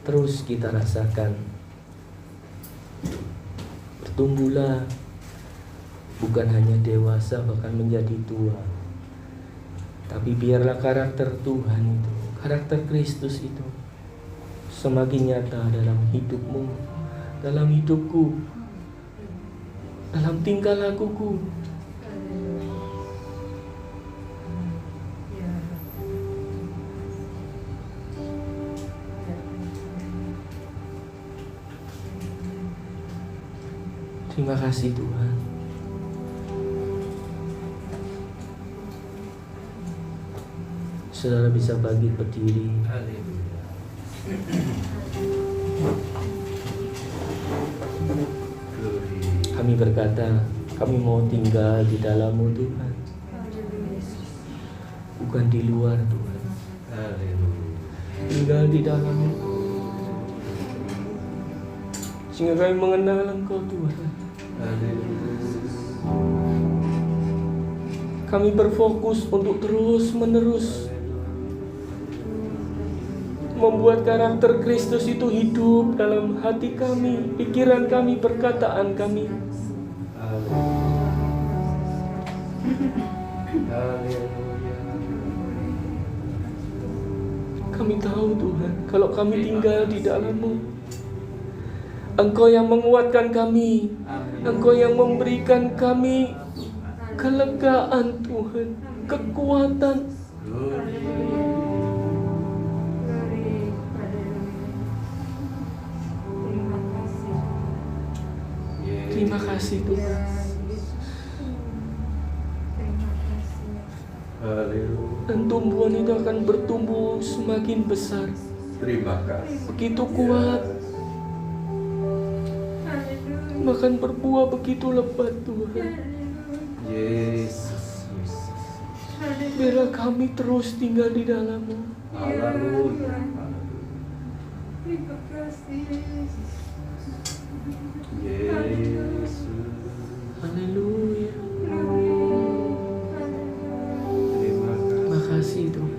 terus kita rasakan. Bertumbuhlah, bukan hanya dewasa, bahkan menjadi tua, tapi biarlah karakter Tuhan itu, karakter Kristus itu semakin nyata dalam hidupmu, dalam hidupku, dalam tingkah lakuku. Terima kasih Tuhan. Saudara bisa bangkit berdiri. Kami berkata, kami mau tinggal di dalam-Mu Tuhan, bukan di luar Tuhan. Tinggal di dalam-Mu, sehingga kami mengenal Engkau Tuhan. Kami berfokus untuk terus-menerus membuat karakter Kristus itu hidup dalam hati kami, pikiran kami, perkataan kami. Kami tahu Tuhan, kalau kami tinggal di dalam-Mu, Engkau yang menguatkan kami, Engkau yang memberikan kami kelegaan Tuhan, kekuatan. Terima kasih Tuhan. Haleluya. Dan tumbuhan itu akan bertumbuh semakin besar, Terima kasih. begitu kuat, bahkan berbuah begitu lebat Tuhan. Yesus. Biarlah kami terus tinggal di dalam-Mu. Haleluya. Yesus. Haleluya. Terima kasih. Makasih Tuhan.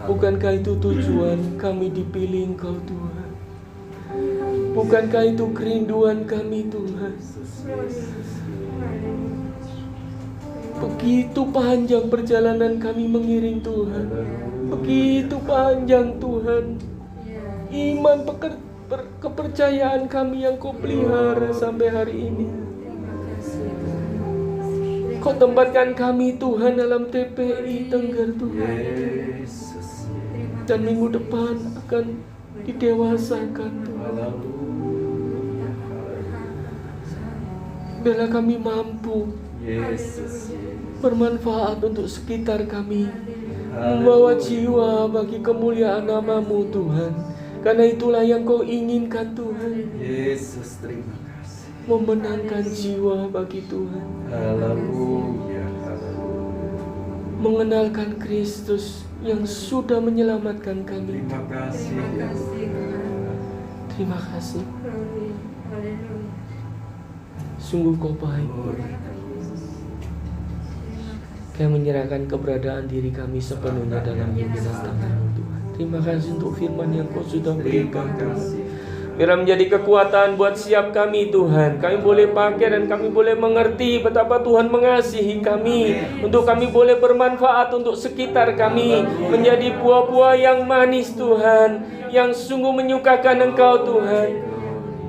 Bukankah itu tujuan kami dipilih Engkau Tuhan? Bukankah itu kerinduan kami Tuhan? Begitu panjang perjalanan kami mengiring Tuhan. Begitu panjang Tuhan. Iman kepercayaan kami yang Kau pelihara sampai hari ini. Kau tempatkan kami Tuhan dalam TPI Tengger Tuhan. Yesus. Dan minggu depan akan didewasakan Tuhan. Biarlah kami mampu Yesus. bermanfaat untuk sekitar kami, membawa jiwa bagi kemuliaan nama-Mu Tuhan. Karena itulah yang Kau inginkan Tuhan, Yesus, terima kasih. memenangkan jiwa bagi Tuhan, Haleluya. mengenalkan Kristus yang sudah menyelamatkan kami. Terima kasih. Terima kasih. Sungguh Kau baik. Kami menyerahkan keberadaan diri kami sepenuhnya dalam pimpinan tangan-Mu Tuhan. Terima kasih untuk firman yang Kau sudah berikan Tuhan. Biar menjadi kekuatan buat siap kami Tuhan. Kami boleh pakai dan kami boleh mengerti betapa Tuhan mengasihi kami. Untuk kami boleh bermanfaat untuk sekitar kami. Menjadi buah-buah yang manis Tuhan. Yang sungguh menyukakan Engkau Tuhan.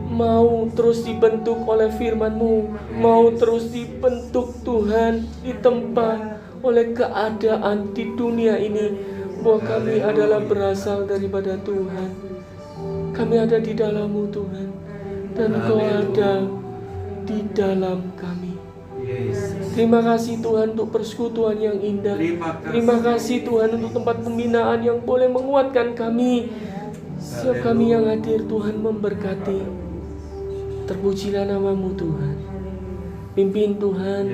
Mau terus dibentuk oleh firman-Mu. Mau terus dibentuk Tuhan. Ditempa oleh keadaan di dunia ini. Bahwa kami adalah berasal daripada Tuhan. Kami ada di dalam-Mu Tuhan. Dan Kau ada di dalam kami. Terima kasih Tuhan untuk persekutuan yang indah. Terima kasih Tuhan untuk tempat pembinaan yang boleh menguatkan kami. Setiap kami yang hadir Tuhan memberkati. Terpujilah nama-Mu Tuhan. Pimpin Tuhan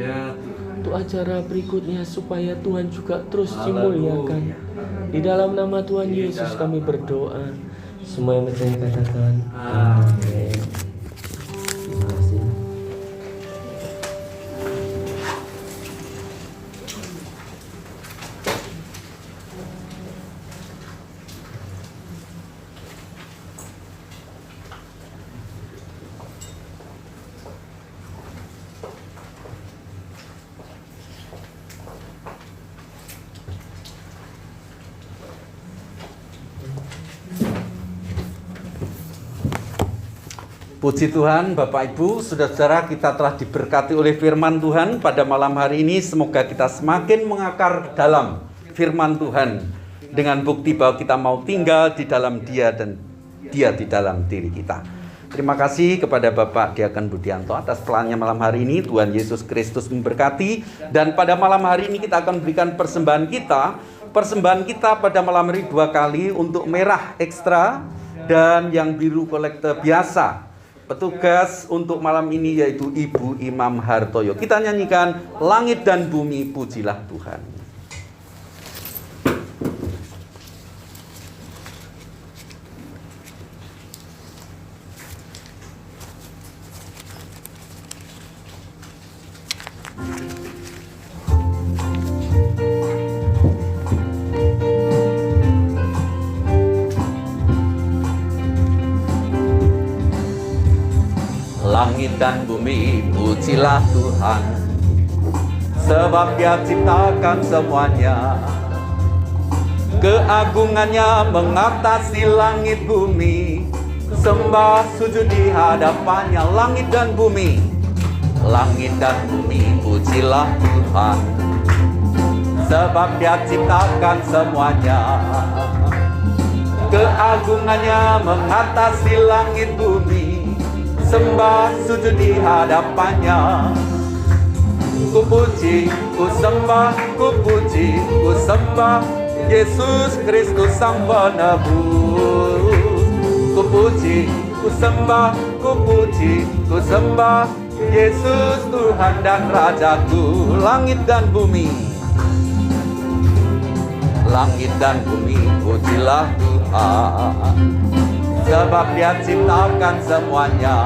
untuk acara berikutnya supaya Tuhan juga terus dimuliakan. Di dalam nama Tuhan Yesus kami berdoa. Semua yang percaya katakan amin. Terima kasih. Puji Tuhan, Bapak Ibu, saudara-saudara, kita telah diberkati oleh firman Tuhan pada malam hari ini. Semoga kita semakin mengakar dalam firman Tuhan dengan bukti bahwa kita mau tinggal di dalam Dia dan Dia di dalam diri kita. Terima kasih kepada Bapak Diaken Budianto atas pelayanannya malam hari ini. Tuhan Yesus Kristus memberkati. Dan pada malam hari ini kita akan berikan persembahan kita. Persembahan kita pada malam hari 2 kali untuk merah ekstra dan yang biru kolektor biasa. Petugas untuk malam ini yaitu Ibu Imam Hartoyo. Kita nyanyikan Langit dan Bumi Pujilah Tuhan. Langit dan bumi pujilah Tuhan, sebab Dia ciptakan semuanya. Keagungannya mengatasi langit bumi, sembah sujud di hadapannya. Langit dan bumi pujilah Tuhan, sebab Dia ciptakan semuanya. Keagungannya mengatasi langit bumi, sembah sujud di hadapannya. ku puji, ku sembah, ku puji, ku sembah Yesus Kristus Sang Penebus. Ku puji, ku sembah, ku puji, ku sembah Yesus Tuhan dan Rajaku. Langit dan bumi, langit dan bumi, pujilah Tuhan, sebab Dia ciptakan semuanya.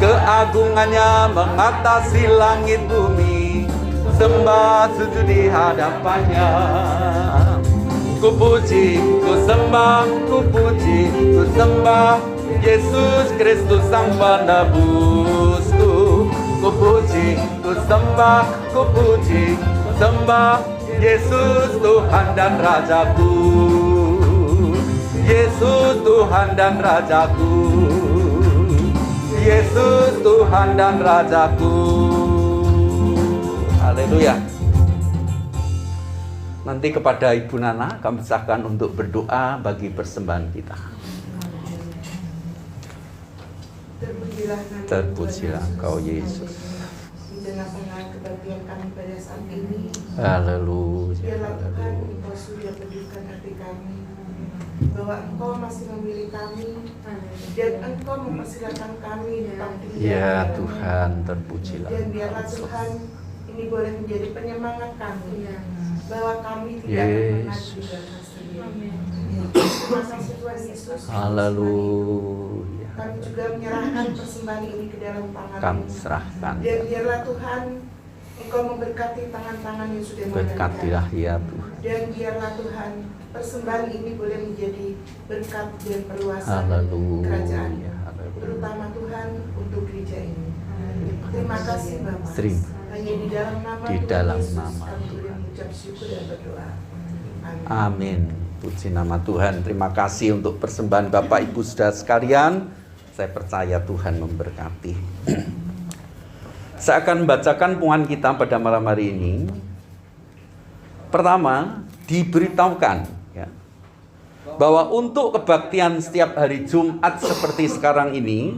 Keagungannya mengatasi langit bumi, sembah sujud di hadapannya. Ku puji, ku sembah, ku puji, ku sembah Yesus Kristus Sang Penebusku. Ku puji, ku sembah, ku puji, ku sembah Yesus Tuhan dan Rajaku. Yesus Tuhan dan Rajaku. Yesus Tuhan dan Rajaku. Haleluya. Nanti kepada Ibu Nana kami persilahkan untuk berdoa bagi persembahan kita. Terpujilah Engkau Yesus. Di tengah-tengah kebahagiaan kami pada saat ini. Haleluya. Biarlah Tuhan Engkau sudah teduhkan hati kami, bahwa Engkau masih memilih kami dan Engkau mempersilakan kami tetap tinggal. Ya Tuhan, terpujilah. Dan biarlah Tuhan ini boleh menjadi penyemangat kami, bahwa kami tidak pernah tinggalkan sendiri. Terima kasih Tuhan Yesus. Haleluya. Kami juga menyerahkan persembahan ini ke dalam tangan-Mu. Kami serahkan. Dan biarlah Tuhan Engkau memberkati tangan-tangan yang sudah Berkatilah ya Tuhan. Dan biarlah Tuhan persembahan ini boleh menjadi berkat dan perluasan Haleluya. kerajaan, Haleluya. terutama Tuhan untuk gereja ini. Terima kasih Bapak. Hanya di dalam nama Di Tuhan dalam Yesus nama kami boleh Tuhan. mengucap syukur dan berdoa. Amin. Amin. Puji nama Tuhan. Terima kasih untuk persembahan Bapak Ibu Saudara sekalian. Saya percaya Tuhan memberkati. Saya akan membacakan pengumuman kita pada malam hari ini. Pertama, diberitahukan ya, bahwa untuk kebaktian setiap hari Jumat seperti sekarang ini,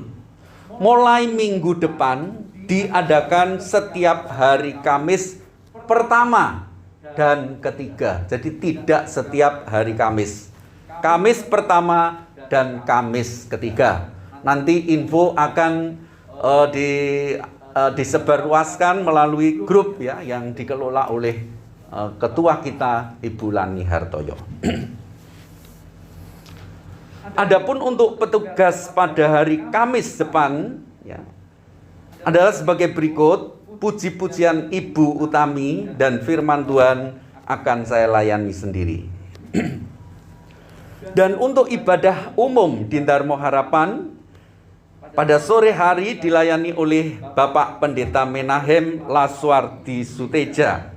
mulai minggu depan diadakan setiap hari Kamis pertama dan ketiga. Jadi tidak setiap hari Kamis. Kamis pertama dan Kamis ketiga. Nanti info akan disebarluaskan melalui grup ya yang dikelola oleh ketua kita Ibu Lani Hartoyo. Adapun untuk petugas pada hari Kamis depan ya, adalah sebagai berikut. Puji-pujian Ibu Utami dan firman Tuhan akan saya layani sendiri. Dan untuk ibadah umum di Dharma Harapan pada sore hari dilayani oleh Bapak Pendeta Menahem Laswardi Suteja.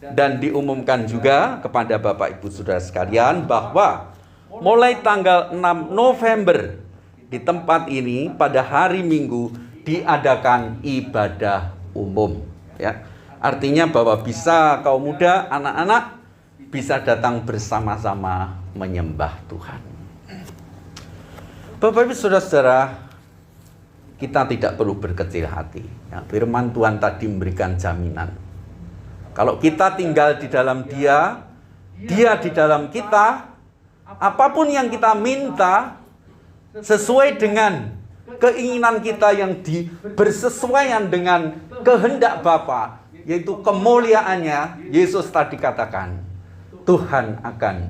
Dan diumumkan juga kepada Bapak Ibu Saudara sekalian bahwa mulai tanggal 6 November di tempat ini pada hari Minggu diadakan ibadah umum ya. Artinya bahwa bisa kaum muda, anak-anak bisa datang bersama-sama menyembah Tuhan. Bapak Ibu Saudara-saudara, kita tidak perlu berkecil hati ya. Firman Tuhan tadi memberikan jaminan. Kalau kita tinggal di dalam Dia, Dia di dalam kita, apapun yang kita minta sesuai dengan keinginan kita yang bersesuaian dengan kehendak Bapa, yaitu kemuliaannya. Yesus tadi katakan, Tuhan akan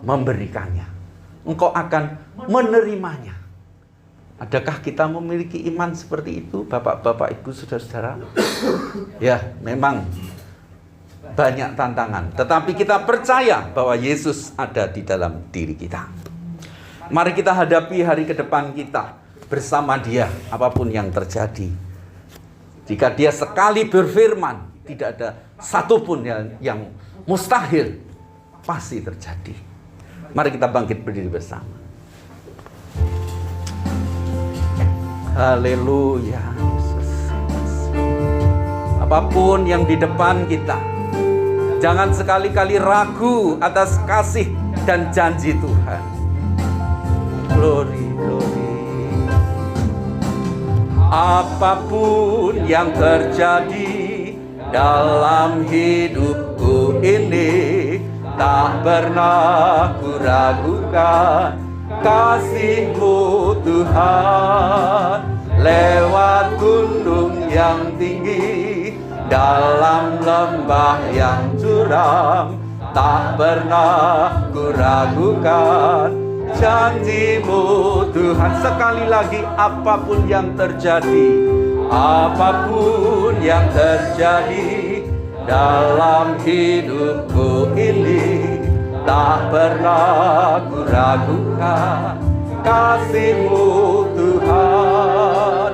memberikannya. Engkau akan menerimanya. Adakah kita memiliki iman seperti itu, Bapak-bapak, Ibu, Saudara-saudara? Ya, memang banyak tantangan, tetapi kita percaya bahwa Yesus ada di dalam diri kita. Mari kita hadapi hari ke depan kita bersama Dia, apapun yang terjadi. Jika Dia sekali berfirman, tidak ada satupun yang mustahil, pasti terjadi. Mari kita bangkit berdiri bersama. Haleluya. Apapun yang di depan kita, jangan sekali-kali ragu atas kasih dan janji Tuhan. Glory, glory. Apapun yang terjadi dalam hidupku ini, tak pernah kuragukan kasih-Mu Tuhan. Lewat gunung yang tinggi, dalam lembah yang curam, tak pernah kuragukan janji-Mu Tuhan. Sekali lagi, apapun yang terjadi, apapun yang terjadi dalam hidupku ini, tak pernah kuragukan kasih-Mu Tuhan.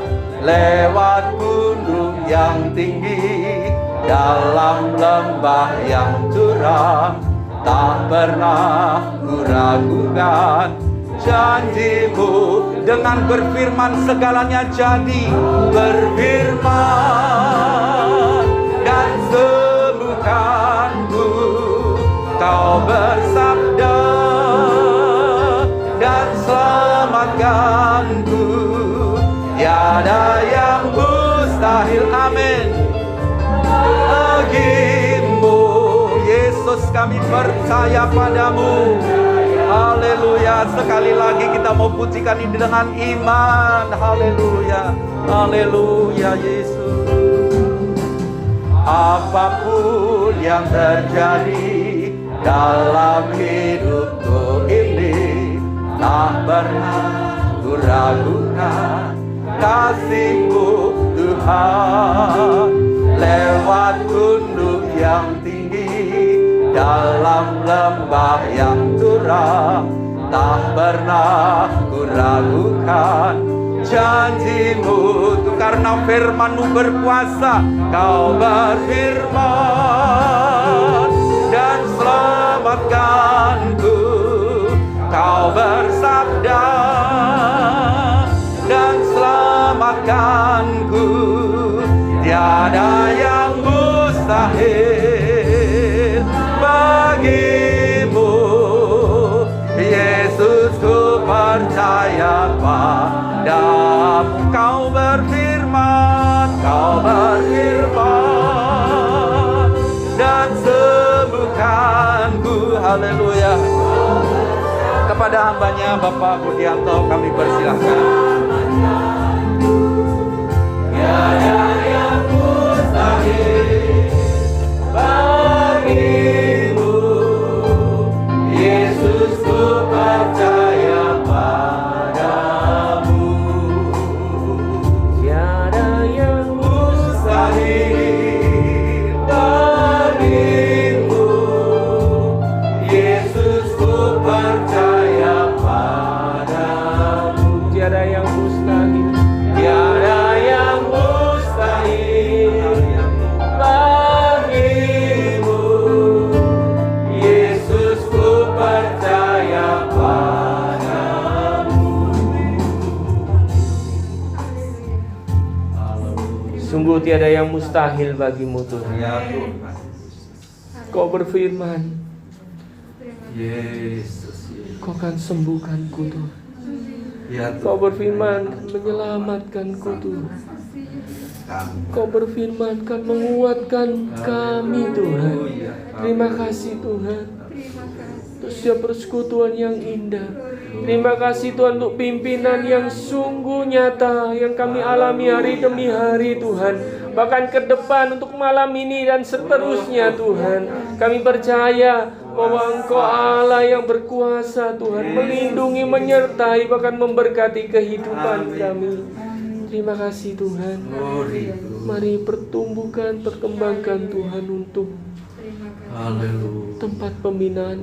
Lewat gunung yang tinggi, dalam lembah yang curam, tak pernah kuragukan janji-Mu. Dengan berfirman segalanya jadi. Berfirman dan sembuhkanku, Kau bersabda dan selamatkanku. Tiada yang mustahil, amin, bagimu. Yesus, kami percaya padamu. Haleluya. Sekali lagi kita mau pujikan ini dengan iman. Haleluya. Haleluya Yesus. Apapun yang terjadi dalam hidupku ini, tak pernah kuragukan kasih-Mu Tuhan. Lewat gunung yang tinggi, dalam lembah yang curam, tak pernah kuragukan janji-Mu Tuhan. Karena firman-Mu berkuasa, Kau berfirman dan selamatkanku. Kau bersabda dan selamatkanku. Tiada yang mustahil bagimu. Yesus, ku percaya padamu. Kau berfirman dan sembuhkanku. Haleluya. Kepada hambanya Bapak Budianto kami persilahkan. Tiada yang mustahil bagimu. Yesus, ku percaya padamu. Tiada yang mustahil bagimu. Yesus, ku percaya padamu. Tiada yang mustahil, tiada yang mustahil bagimu. Yesus, ku percaya padamu. Sungguh tiada yang mustahil bagimu Tuhan. Ya Tuhan. Kau berfirman, Yesus. Kau akan sembuhkanku Tuhan. Ya Kau Tuhan. berfirman menyelamatkanku Tuhan. Kau berfirman kan menguatkan kami Tuhan. Terima kasih Tuhan untuk setiap persekutuan yang indah. Terima kasih Tuhan untuk pimpinan yang sungguh nyata yang kami alami hari demi hari Tuhan. Bahkan ke depan untuk malam ini dan seterusnya Tuhan. Kami percaya bahwa Engkau Allah yang berkuasa Tuhan, melindungi, menyertai, bahkan memberkati kehidupan kami. Terima kasih Tuhan. Mari pertumbuhkan, perkembangkan Tuhan untuk Haleluya. tempat pembinaan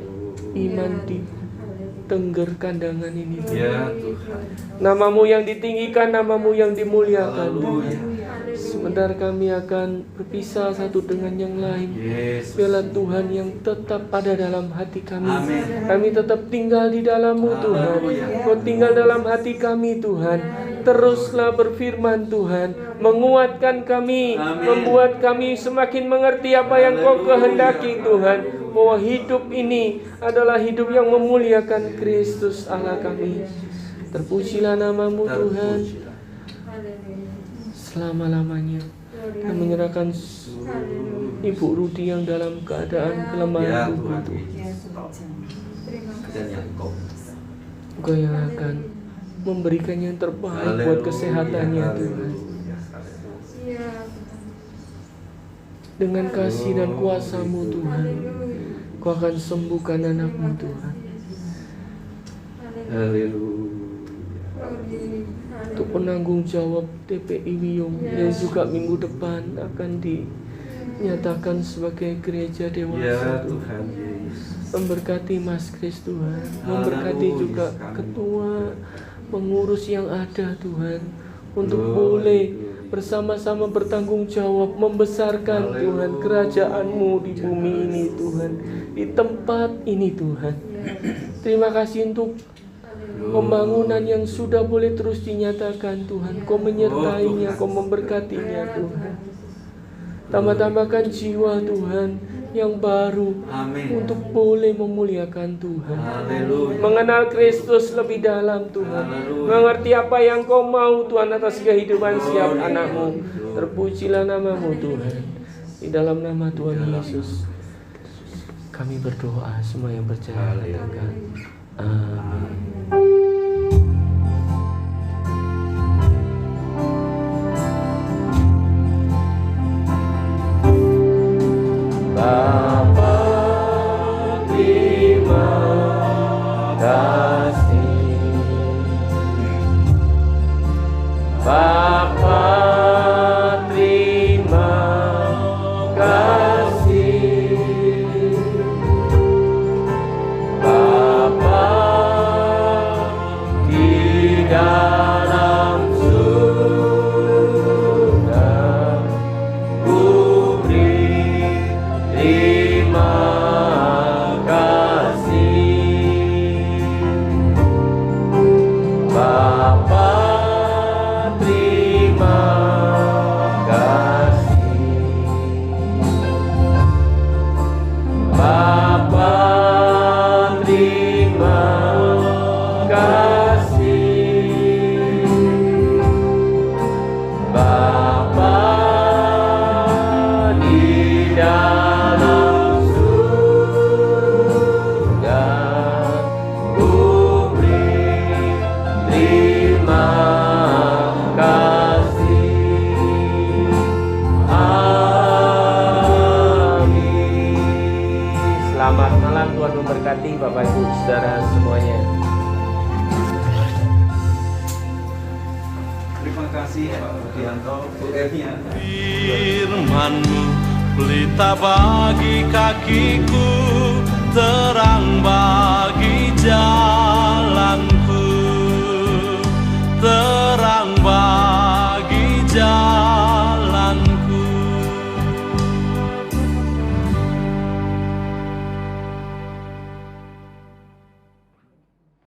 iman di Tengger Kandangan ini. Ya Tuhan. Nama-Mu yang ditinggikan, Nama-Mu yang dimuliakan. Haleluya. Sebentar kami akan berpisah satu dengan yang lain. Yesus. Biarlah Tuhan yang tetap ada dalam hati kami. Amin. Kami tetap tinggal di dalam-Mu Tuhan. Kau tinggal dalam hati kami Tuhan. Teruslah berfirman Tuhan, menguatkan kami, Amin. membuat kami semakin mengerti apa yang Kau kehendaki Tuhan. Bahwa hidup ini adalah hidup yang memuliakan Kristus Allah kami. Terpujilah nama-Mu Tuhan. selama-lamanya. Dan menyerahkan Ibu Rudi yang dalam keadaan kelemahan tubuh itu. Dan yang kau Engkau yang akan memberikan yang terbaik buat kesehatannya Tuhan. Dengan kasih dan kuasa-Mu Tuhan, Kau akan sembuhkan anak-Mu Tuhan. Haleluya. Untuk penanggung jawab TPI Wiyung yang juga minggu depan akan dinyatakan sebagai gereja Ya dewasa Tuhan. Tuhan Yesus. Memberkati Mas Kris Tuhan, memberkati juga ketua pengurus yang ada Tuhan, untuk boleh bersama-sama bertanggung jawab membesarkan Tuhan kerajaan-Mu di bumi ini Tuhan, di tempat ini Tuhan. Terima kasih untuk pembangunan yang sudah boleh terus dinyatakan Tuhan. Kau menyertainya, Kau memberkatinya Tuhan. Tambah-tambahkan jiwa Tuhan yang baru Amin. untuk boleh memuliakan Tuhan. Haleluya. Mengenal Kristus lebih dalam Tuhan. Haleluya. Mengerti apa yang Kau mau Tuhan atas kehidupan setiap anak-Mu. Terpujilah nama-Mu Tuhan. Di dalam nama Tuhan Yesus kami berdoa, semua yang percaya katakan amin. Bapa, terima kasih. Bapa, terima kasih. Bapa, di dalam surga, ku beri terima kasih. Bapa, terima kasih. Bapa, terima kasih. Bapa, di dalam surga, ku beri terima kasih. Amin. Selamat malam, Tuhan memberkati Bapak Ibu Saudara semuanya. Terima kasih Pak Budianto, Bu Evia. Firman-Mu pelita bagi kakiku, terang bagi jalan.